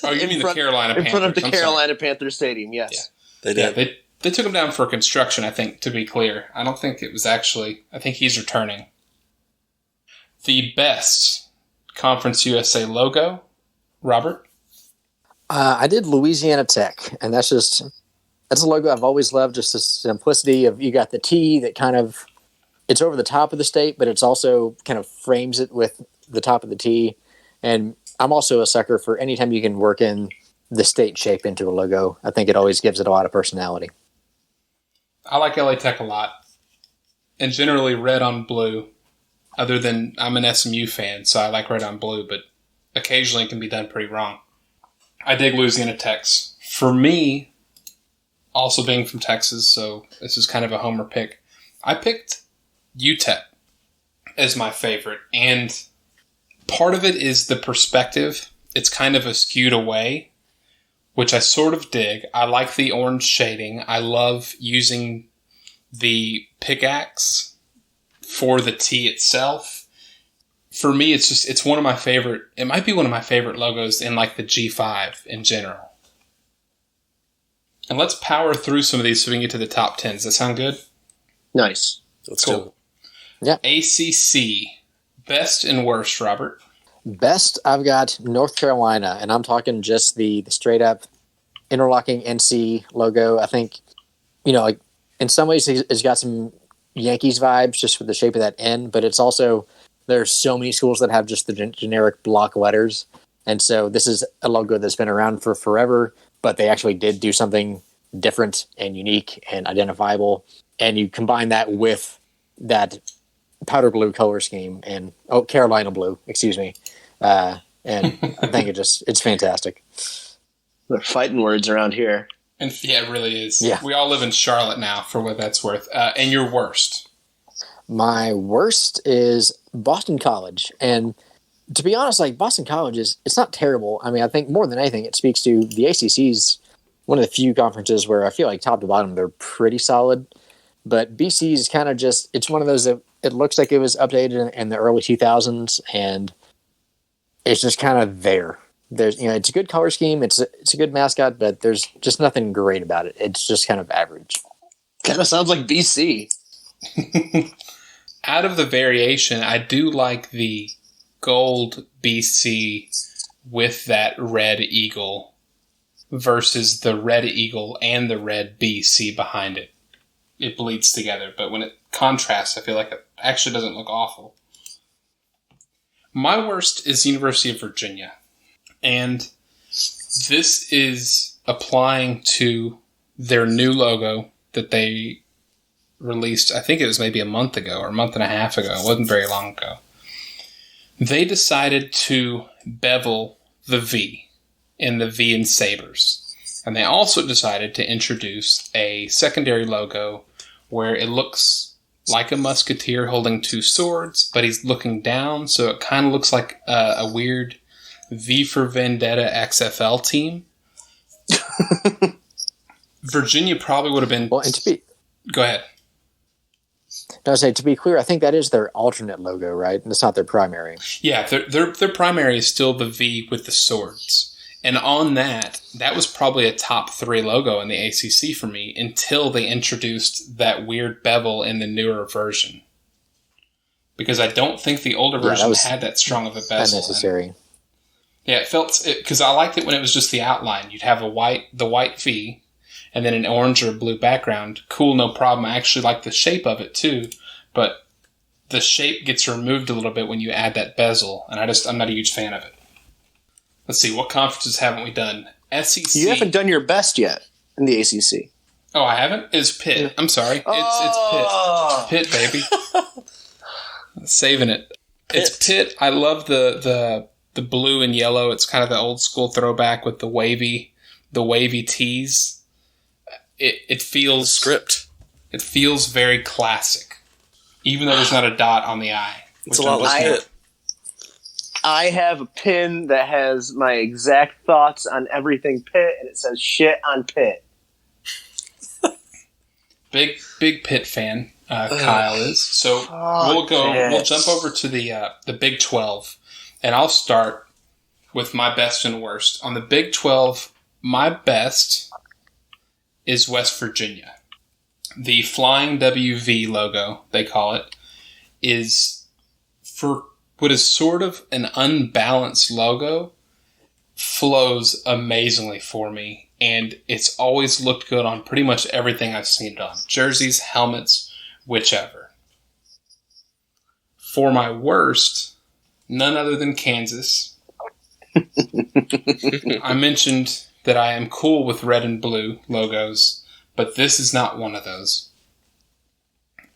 Oh, you mean the Carolina Panthers. In front of the I'm Carolina Panther Stadium, yes. Yeah. They Yeah, did. they took him down for construction, I think, to be clear. I don't think it was actually... I think he's returning. The best Conference USA logo, Robert? I did Louisiana Tech, and that's a logo I've always loved, just the simplicity of, you got the T that kind of, it's over the top of the state, but it's also kind of frames it with the top of the T. And I'm also a sucker for anytime you can work in the state shape into a logo. I think it always gives it a lot of personality. I like LA Tech a lot. And generally red on blue. Other than I'm an SMU fan, so I like red on blue, but occasionally it can be done pretty wrong. I dig Louisiana Tech's. For me, also being from Texas, so this is kind of a homer pick, I picked UTEP as my favorite. And part of it is the perspective. It's kind of skewed away, which I sort of dig. I like the orange shading. I love using the pickaxe for the T itself. For me, it's one of my favorite, it might be one of my favorite logos in like the G5 in general. And let's power through some of these so we can get to the top 10. Does that sound good? Nice. Let's Cool. do it. Yeah. ACC, best and worst, Robert. Best, I've got North Carolina, and I'm talking just the straight up interlocking NC logo. I think, like in some ways it's got some Yankees vibes just with the shape of that N, but it's also, there's so many schools that have just the generic block letters. And so this is a logo that's been around for forever, but they actually did do something different and unique and identifiable. And you combine that with that powder blue color scheme and Carolina blue, excuse me. And I think it's fantastic. They're fighting words around here. And yeah, it really is. Yeah. We all live in Charlotte now, for what that's worth. And your worst. My worst is Boston College. And to be honest, like Boston College it's not terrible. I mean, I think more than anything, it speaks to the ACC's one of the few conferences where I feel like top to bottom, they're pretty solid. But BC is kind of just, it's one of those that it looks like it was updated in the early 2000s, and it's just kind of there. There's, it's a good color scheme. It's a good mascot, but there's just nothing great about it. It's just kind of average. Kind of sounds like BC. Out of the variation, I do like the gold BC with that red eagle versus the red eagle and the red BC behind it. It bleeds together, but when it contrasts, I feel like it actually doesn't look awful. My worst is University of Virginia. And this is applying to their new logo that they released, I think it was maybe a month ago or a month and a half ago. It wasn't very long ago. They decided to bevel the V in the V in Sabres. And they also decided to introduce a secondary logo where it looks like a musketeer holding two swords, but he's looking down, so it kind of looks like a weird V for Vendetta XFL team. Virginia probably would have been... Well, and Go ahead. to be clear, I think that is their alternate logo, right? And it's not their primary. Yeah, their primary is still the V with the swords. And on that was probably a top 3 logo in the ACC for me until they introduced that weird bevel in the newer version. Because I don't think the older version had that strong of a bezel. Unnecessary. Yeah, it felt... Because I liked it when it was just the outline. You'd have the white V, and then an orange or blue background. Cool, no problem. I actually like the shape of it too, but the shape gets removed a little bit when you add that bezel, and I'm not a huge fan of it. Let's see, what conferences haven't we done? SEC. You haven't done your best yet in the ACC. Oh, I haven't? It's Pitt. I'm sorry. It's Pitt. Pitt, baby. Saving it. Pitt. It's Pitt. I love the blue and yellow. It's kind of the old school throwback with the wavy tees. It feels script. It feels very classic, even though there's not a dot on the I. It's a lot like Pitt. I have a pin that has my exact thoughts on everything Pitt, and it says shit on Pitt. Big Pitt fan, Kyle is. So we'll jump over to the Big 12, and I'll start with my best and worst. On the Big 12, my best is West Virginia. The Flying WV logo, they call it, is for what is sort of an unbalanced logo, flows amazingly for me. And it's always looked good on pretty much everything I've seen it on. Jerseys, helmets, whichever. For my worst, none other than Kansas. I mentioned that I am cool with red and blue logos, but this is not one of those.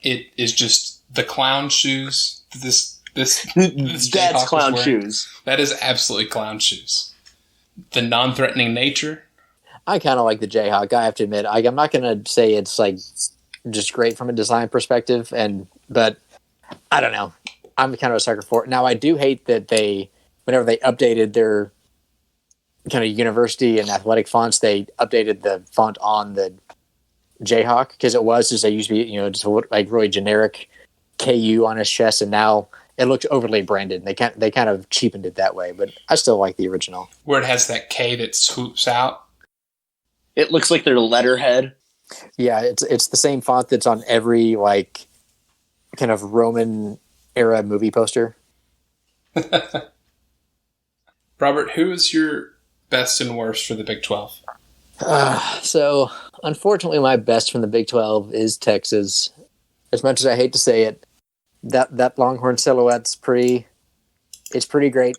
It is just the clown shoes. This That's clown shoes. That is absolutely clown shoes. The non-threatening nature. I kind of like the Jayhawk. I have to admit, I'm not going to say it's like just great from a design perspective, but I don't know. I'm kind of a sucker for it. Now, I do hate that whenever they updated their kind of university and athletic fonts, they updated the font on the Jayhawk, because they used to be, just like really generic KU on his chest, and now it looks overly branded. They kind of cheapened it that way, but I still like the original, where it has that K that swoops out. It looks like their letterhead. Yeah, it's the same font that's on every like kind of Roman era movie poster. Robert, who is your best and worst for the Big 12? So, unfortunately, my best from the Big 12 is Texas. As much as I hate to say it, that Longhorn silhouette's pretty great.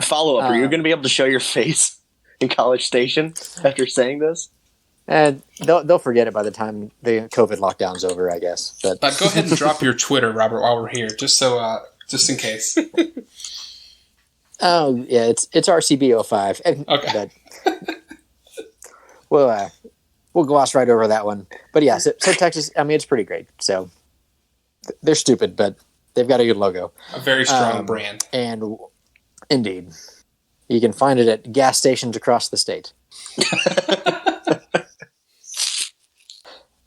Follow up, are you going to be able to show your face in College Station after saying this? And they'll forget it by the time the COVID lockdown's over, I guess. But go ahead and drop your Twitter, Robert, while we're here, just in case. Oh yeah, it's RCB05. Okay. But we'll gloss right over that one. But yeah, so Texas, I mean, it's pretty great. So they're stupid, but they've got a good logo, a very strong brand, and indeed, you can find it at gas stations across the state.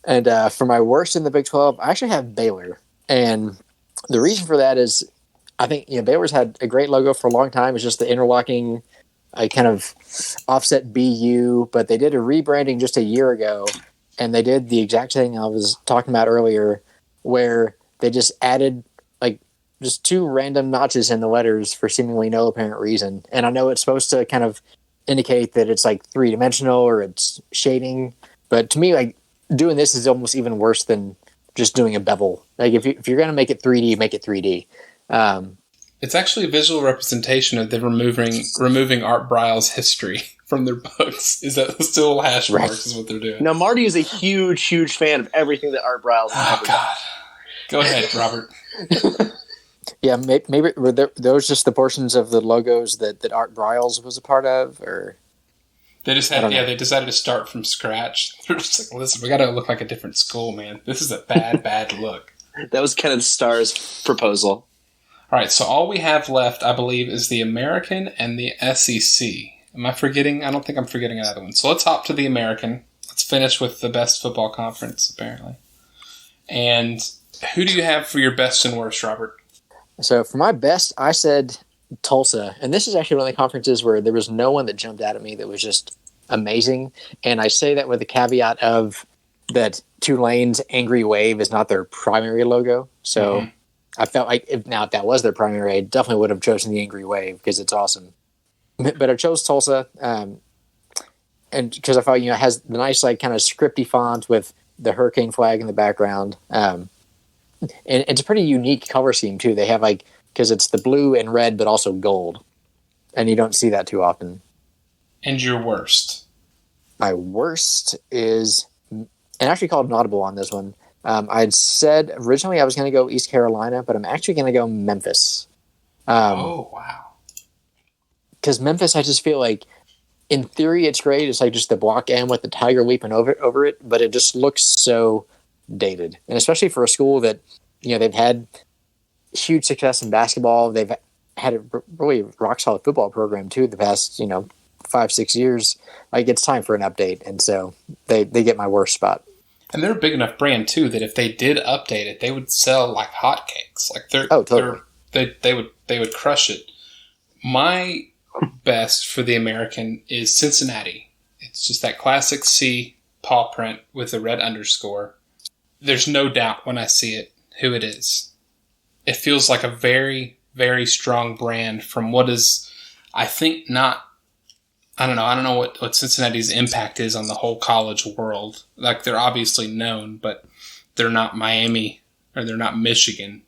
And for my worst in the Big 12, I actually have Baylor. And the reason for that is I think Baylor's had a great logo for a long time. It's just the interlocking kind of offset BU. But they did a rebranding just a year ago. And they did the exact thing I was talking about earlier, where they just added just two random notches in the letters for seemingly no apparent reason. And I know it's supposed to kind of indicate that it's like three-dimensional or it's shading. But to me, doing this is almost even worse than just doing a bevel. Like if you're going to make it 3D, make it 3D. It's actually a visual representation of them removing Art Briles' history from their books. Is that still hash marks is what they're doing? Now, Marty is a huge, huge fan of everything that Art Briles has ever done. Go ahead, Robert. Yeah, maybe were those just the portions of the logos that Art Briles was a part of, or... They just they decided to start from scratch. They're just like, listen, we got to look like a different school, man. This is a bad look. That was Kenneth Starr's proposal. All right, so all we have left, I believe, is the American and the SEC. Am I forgetting? I don't think I'm forgetting another one. So let's hop to the American. Let's finish with the best football conference, apparently. And who do you have for your best and worst, Robert? So for my best, I said Tulsa. And this is actually one of the conferences where there was no one that jumped out at me that was just amazing. And I say that with the caveat of that Tulane's Angry Wave is not their primary logo. So I felt like if that was their primary, I definitely would have chosen the Angry Wave because it's awesome. But I chose Tulsa. and because I thought, it has the nice, like, kind of scripty font with the hurricane flag in the background. And it's a pretty unique color scheme too. They have, like, because it's the blue and red, but also gold, and you don't see that too often. And your worst? My worst is, and I actually called an audible on this one. I'd said originally I was going to go East Carolina, but I'm actually going to go Memphis. Oh, wow. Because Memphis, I just feel like, in theory, it's great. It's like just the block M with the tiger leaping over it, but it just looks so dated. And especially for a school that, they've had huge success in basketball. They've had a really rock-solid football program, too, the past, 5-6 years. Like, it's time for an update. And so they get my worst spot. And they're a big enough brand, too, that if they did update it, they would sell like hotcakes. Like, totally. They would crush it. My best for the American is Cincinnati. It's just that classic C paw print with the red underscore. There's no doubt when I see it who it is. It feels like a very, very strong brand from what is, I think, not... I don't know what Cincinnati's impact is on the whole college world. Like, they're obviously known, but they're not Miami or they're not Michigan.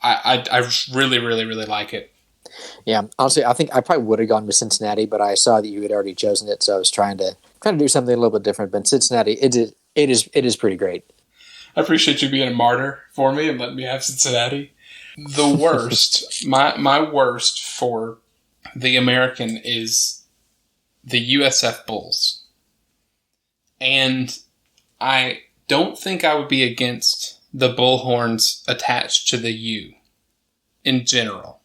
I really, really, really like it. Yeah, honestly, I think I probably would have gone with Cincinnati, but I saw that you had already chosen it, so I was trying to do something a little bit different. But Cincinnati, it is pretty great. I appreciate you being a martyr for me and letting me have Cincinnati. The worst, my worst for the American is the USF Bulls. And I don't think I would be against the bullhorns attached to the U in general.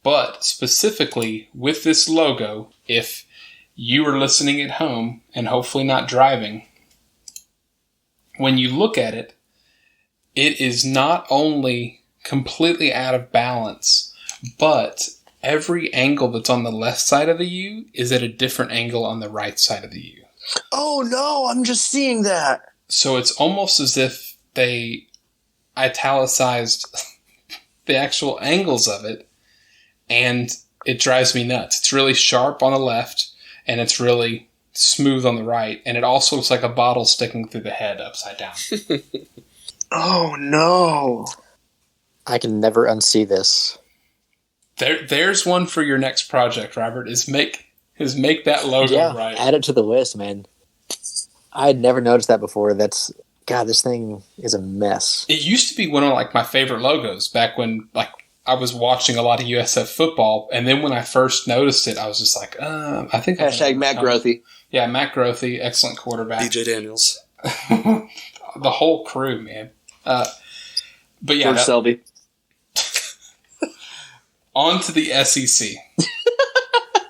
But specifically with this logo, if you are listening at home and hopefully not driving, when you look at it, it is not only completely out of balance, but every angle that's on the left side of the U is at a different angle on the right side of the U. Oh no, I'm just seeing that. So it's almost as if they italicized the actual angles of it, and it drives me nuts. It's really sharp on the left, and it's really smooth on the right, and it also looks like a bottle sticking through the head upside down. Oh no. I can never unsee this. There's one for your next project, Robert, is make that logo right. Add it to the list, man. I had never noticed that before. God, this thing is a mess. It used to be one of like my favorite logos back when I was watching a lot of USF football, and then when I first noticed it, I was just like, I think Hashtag Matt Grothy. Yeah, Matt Grothy, excellent quarterback. DJ Daniels. The whole crew, man. But yeah, George Selby. On to the SEC.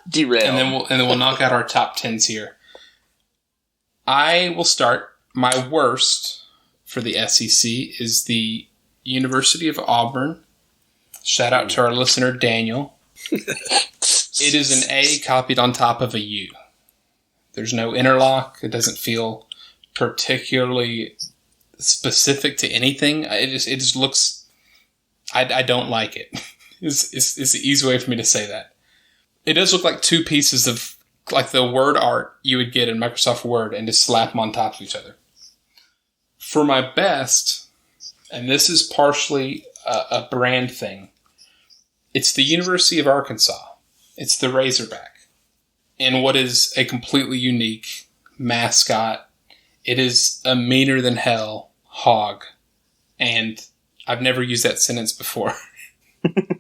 Derail. And then we'll knock out our top 10s here. I will start. My worst for the SEC is the University of Auburn. Shout out to our listener, Daniel. It is an A copied on top of a U. There's no interlock. It doesn't feel particularly specific to anything. It just looks... I don't like it. It's the easy way for me to say that. It does look like two pieces of like the word art you would get in Microsoft Word and just slap them on top of each other. For my best, and this is partially a brand thing, it's the University of Arkansas. It's the Razorback. And what is a completely unique mascot, it is a meaner than hell hog. And I've never used that sentence before.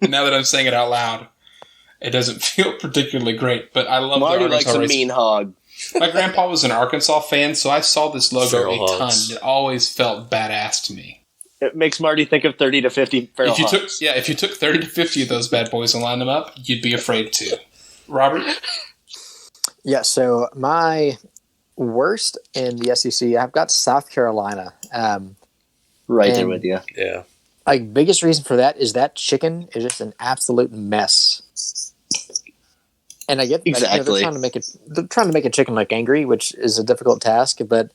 Now that I'm saying it out loud, it doesn't feel particularly great, but I love Marty the Arkansas likes a mean hog. My grandpa was an Arkansas fan, so I saw this logo Feral a ton. hogs. It always felt badass to me. It makes Marty think of 30 to 50 feral hogs. If you took 30 to 50 of those bad boys and lined them up, you'd be afraid to. Robert? Yeah, so my worst in the SEC, I've got South Carolina. Right there with you. Yeah. Like, biggest reason for that is that chicken is just an absolute mess. And I get Exactly. they're trying to make a chicken look angry, which is a difficult task. But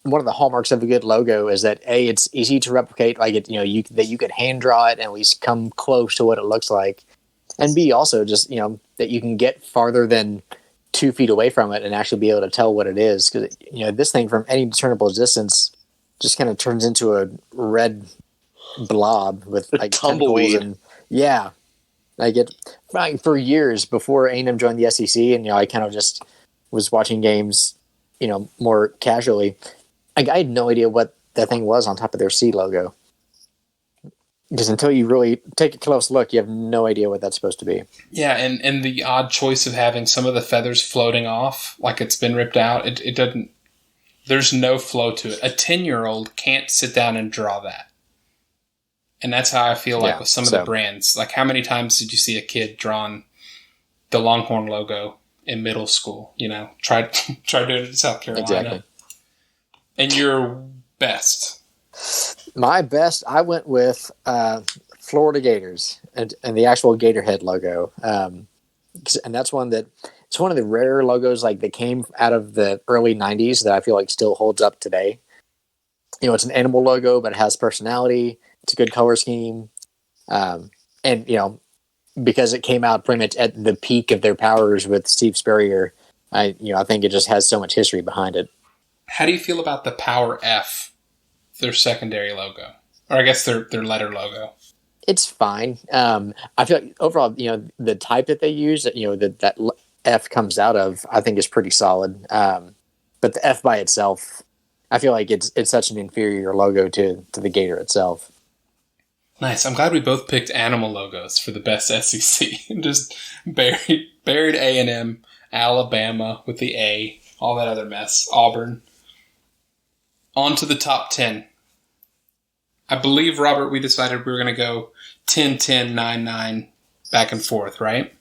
one of the hallmarks of a good logo is that A, it's easy to replicate, like that you could hand draw it and at least come close to what it looks like, and B, also just that you can get farther than 2 feet away from it and actually be able to tell what it is. Because, this thing from any discernible distance just kind of turns into a red blob with like tumbleweed. And yeah, for years before A&M joined the SEC, and I kind of just was watching games, more casually. I had no idea what that thing was on top of their C logo. Because until you really take a close look, you have no idea what that's supposed to be. Yeah, and the odd choice of having some of the feathers floating off, like it's been ripped out, it doesn't. There's no flow to it. A 10-year-old can't sit down and draw that. And that's how I feel like with some of the brands. Like, how many times did you see a kid drawing the Longhorn logo in middle school? Try doing it in South Carolina. Exactly. And your best. My best, I went with Florida Gators and the actual Gatorhead logo. And that's it's one of the rare logos like that came out of the early 90s that I feel like still holds up today. It's an animal logo, but it has personality. It's a good color scheme. And, because it came out pretty much at the peak of their powers with Steve Spurrier, I think it just has so much history behind it. How do you feel about the Power F, their secondary logo? Or I guess their letter logo. It's fine. I feel like overall, the type that they use, that F comes out of, I think is pretty solid. But the F by itself, I feel like it's such an inferior logo to the Gator itself. Nice. I'm glad we both picked animal logos for the best SEC. Just buried A&M, Alabama with the A, all that other mess, Auburn. On to the top 10. I believe, Robert, we decided we were going to go 10-10, 9-9, back and forth, right?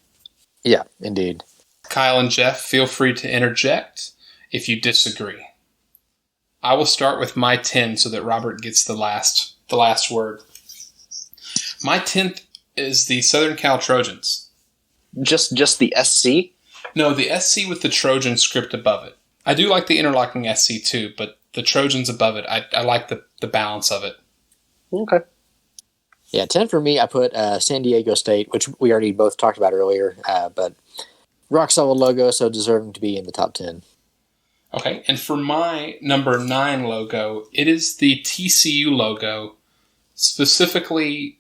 Yeah, indeed. Kyle and Jeff, feel free to interject if you disagree. I will start with my 10 so that Robert gets the last word. My 10th is the Southern Cal Trojans. Just the SC? No, the SC with the Trojan script above it. I do like the interlocking SC too, but the Trojans above it, I like the balance of it. Okay. Yeah, 10 for me, I put San Diego State, which we already both talked about earlier, but rock solid logo, so deserving to be in the top 10. Okay, and for my number 9 logo, it is the TCU logo, specifically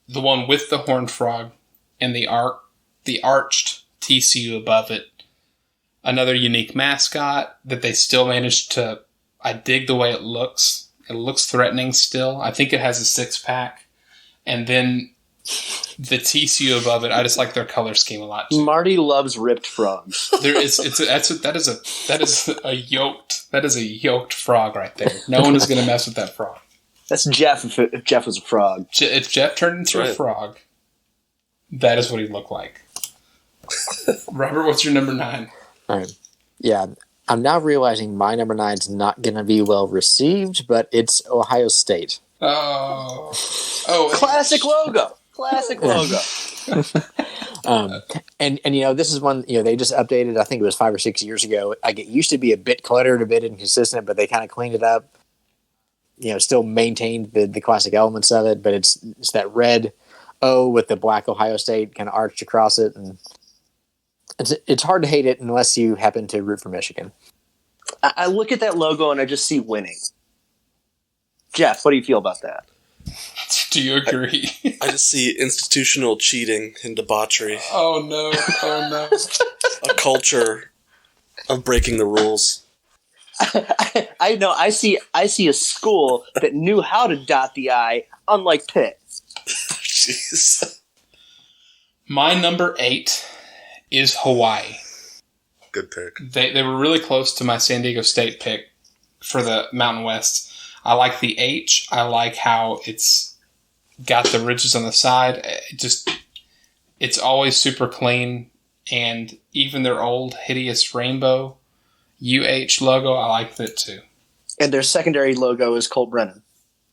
the one with the horned frog and the arched TCU above it. Another unique mascot that they still managed to... I dig the way it looks. It looks threatening still. I think it has a 6-pack. And then the TCU above it, I just like their color scheme a lot too. Marty loves ripped frogs. That is a yoked frog right there. No one is going to mess with that frog. That's Jeff if Jeff was a frog. If Jeff turned into a frog, that is what he'd look like. Robert, what's your number 9? All right. Yeah, I'm now realizing my number 9 is not going to be well received, but it's Ohio State. Oh, classic logo. Classic logo. And this is one, they just updated, I think it was 5 or 6 years ago. Like, it used to be a bit cluttered, a bit inconsistent, but they kind of cleaned it up. Still maintained the classic elements of it, but it's that red O with the black Ohio State kind of arched across it, and it's hard to hate it unless you happen to root for Michigan. I look at that logo and I just see winning. Jeff, what do you feel about that? Do you agree? I just see institutional cheating and debauchery. Oh no. A culture of breaking the rules. I know. I see a school that knew how to dot the I, unlike Pitt. Jeez. My number 8 is Hawaii. Good pick. They were really close to my San Diego State pick for the Mountain West. I like the H. I like how it's got the ridges on the side. It's always super clean, and even their old hideous rainbow UH logo, I like that too. And their secondary logo is Colt Brennan.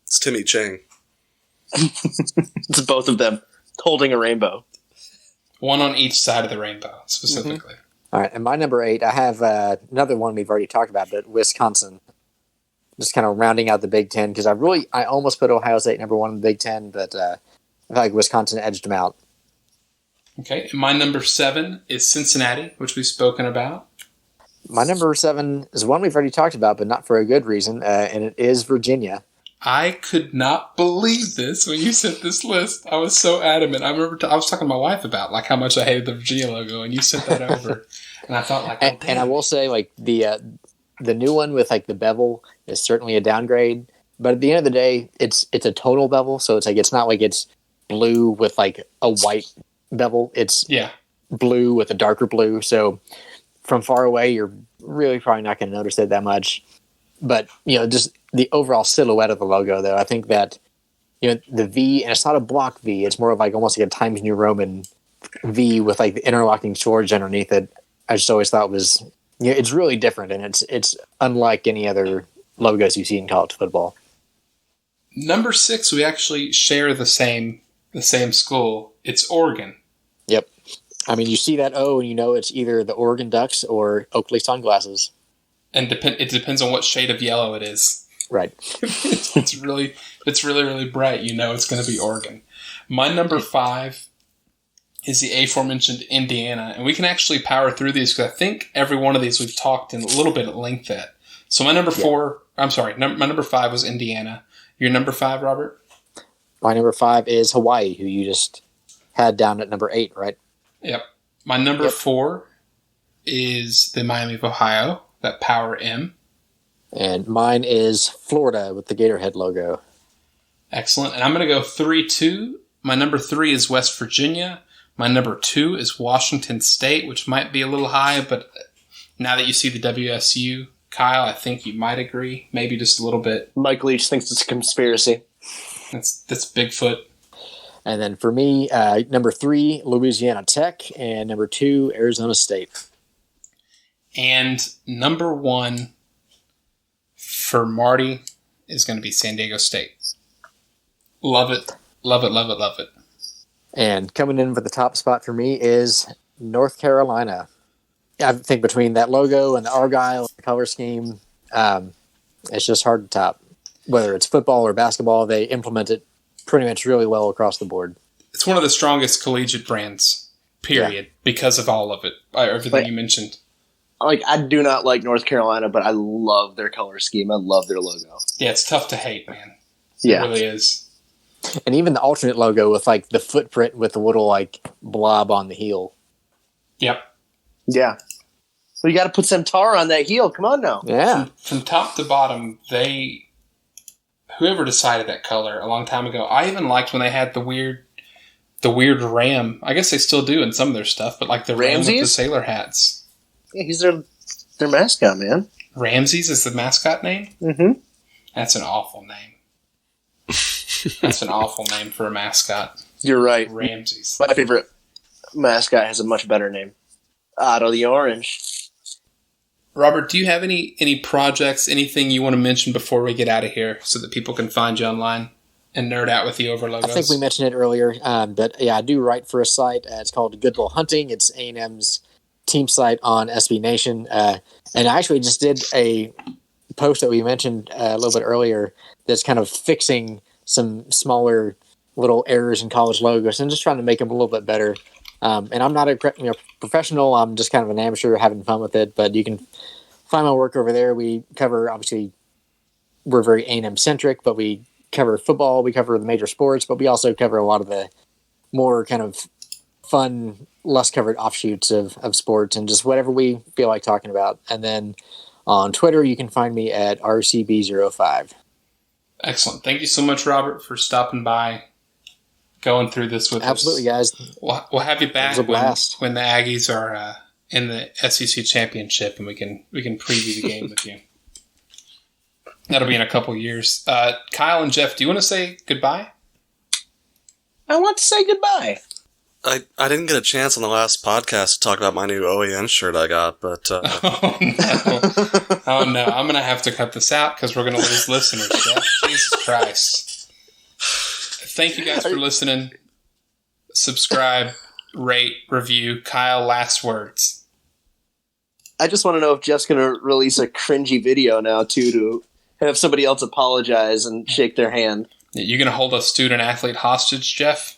It's Timmy Chang. It's both of them holding a rainbow. One on each side of the rainbow, specifically. Mm-hmm. All right, and my number 8, I have another one we've already talked about, but Wisconsin. Just kind of rounding out the Big Ten, because I almost put Ohio State number 1 in the Big Ten, but I feel like Wisconsin edged them out. Okay, and my number 7 is Cincinnati, which we've spoken about. My number 7 is one we've already talked about, but not for a good reason, and it is Virginia. I could not believe this when you sent this list. I was so adamant. I remember I was talking to my wife about like how much I hated the Virginia logo, and you sent that over, and I thought like, oh, and I will say like the new one with like the bevel is certainly a downgrade, but at the end of the day, it's a total bevel, so it's not like it's blue with like a white bevel. It's blue with a darker blue, so from far away, you're really probably not going to notice it that much. But, just the overall silhouette of the logo, though, I think that, the V, and it's not a block V, it's more of like almost like a Times New Roman V with like the interlocking swords underneath it. I just always thought was, it's really different, and it's unlike any other logos you see in college football. Number 6, we actually share the same school. It's Oregon. Yep. I mean, you see that O, and it's either the Oregon Ducks or Oakley sunglasses. And it depends on what shade of yellow it is. Right. It's really, really bright. It's going to be Oregon. My number 5 is the aforementioned Indiana, and we can actually power through these because I think every one of these we've talked in a little bit at length at. So my number 4, I'm sorry, my number 5 was Indiana. Your number 5, Robert? My number 5 is Hawaii, who you just had down at number 8, right? Yep. My number 4 is the Miami of Ohio, that Power M. And mine is Florida with the Gatorhead logo. Excellent. And I'm going to go 3-2. My number 3 is West Virginia. My number 2 is Washington State, which might be a little high, but now that you see the WSU, Kyle, I think you might agree. Maybe just a little bit. Mike Leach thinks it's a conspiracy. That's Bigfoot. And then for me, number 3, Louisiana Tech, and number 2, Arizona State. And number 1 for Marty is going to be San Diego State. Love it. Love it, love it, love it. And coming in for the top spot for me is North Carolina. I think between that logo and the Argyle color scheme, it's just hard to top. Whether it's football or basketball, they implement it pretty much really well across the board. It's one of the strongest collegiate brands, period, because of all of it, everything you mentioned. I do not like North Carolina, but I love their color scheme. I love their logo. Yeah, it's tough to hate, man. It really is. And even the alternate logo with like the footprint with the little like blob on the heel. Yep. Yeah. Well, you got to put some tar on that heel. Come on now. Yeah. From top to bottom, whoever decided that color a long time ago, I even liked when they had the weird ram. I guess they still do in some of their stuff, but like the ram with the sailor hats. Yeah, he's their mascot, man. Ramses is the mascot name? Mm-hmm. That's an awful name. That's an awful name for a mascot. You're right. Ramses. My favorite mascot has a much better name. Otto the Orange. Robert, do you have any projects, anything you want to mention before we get out of here so that people can find you online and nerd out with you over logos? I think we mentioned it earlier, but yeah, I do write for a site. It's called Good Bull Hunting. It's A&M's team site on SB Nation. And I actually just did a post that we mentioned a little bit earlier that's kind of fixing some smaller little errors in college logos and just trying to make them a little bit better. And I'm not a professional. I'm just kind of an amateur having fun with it, but you can find my work over there. We cover, obviously, we're very A&M centric, but we cover football, we cover the major sports, but we also cover a lot of the more kind of fun, less covered offshoots of sports and just whatever we feel like talking about. And then on Twitter, you can find me at RCB05. Excellent. Thank you so much, Robert, for stopping by, going through this with us. Absolutely, guys. We'll have you back It was a blast. when the Aggies are in the SEC championship, and we can preview the game with you. That'll be in a couple years. Kyle and Jeff, do you want to say goodbye? I want to say goodbye. I didn't get a chance on the last podcast to talk about my new OAN shirt I got, but... Oh, no. Oh, no. I'm going to have to cut this out because we're going to lose listeners, Jeff. Jesus Christ. Thank you guys for listening. Subscribe, rate, review. Kyle, last words. I just want to know if Jeff's going to release a cringy video now, too, to have somebody else apologize and shake their hand. You going to hold a student-athlete hostage, Jeff?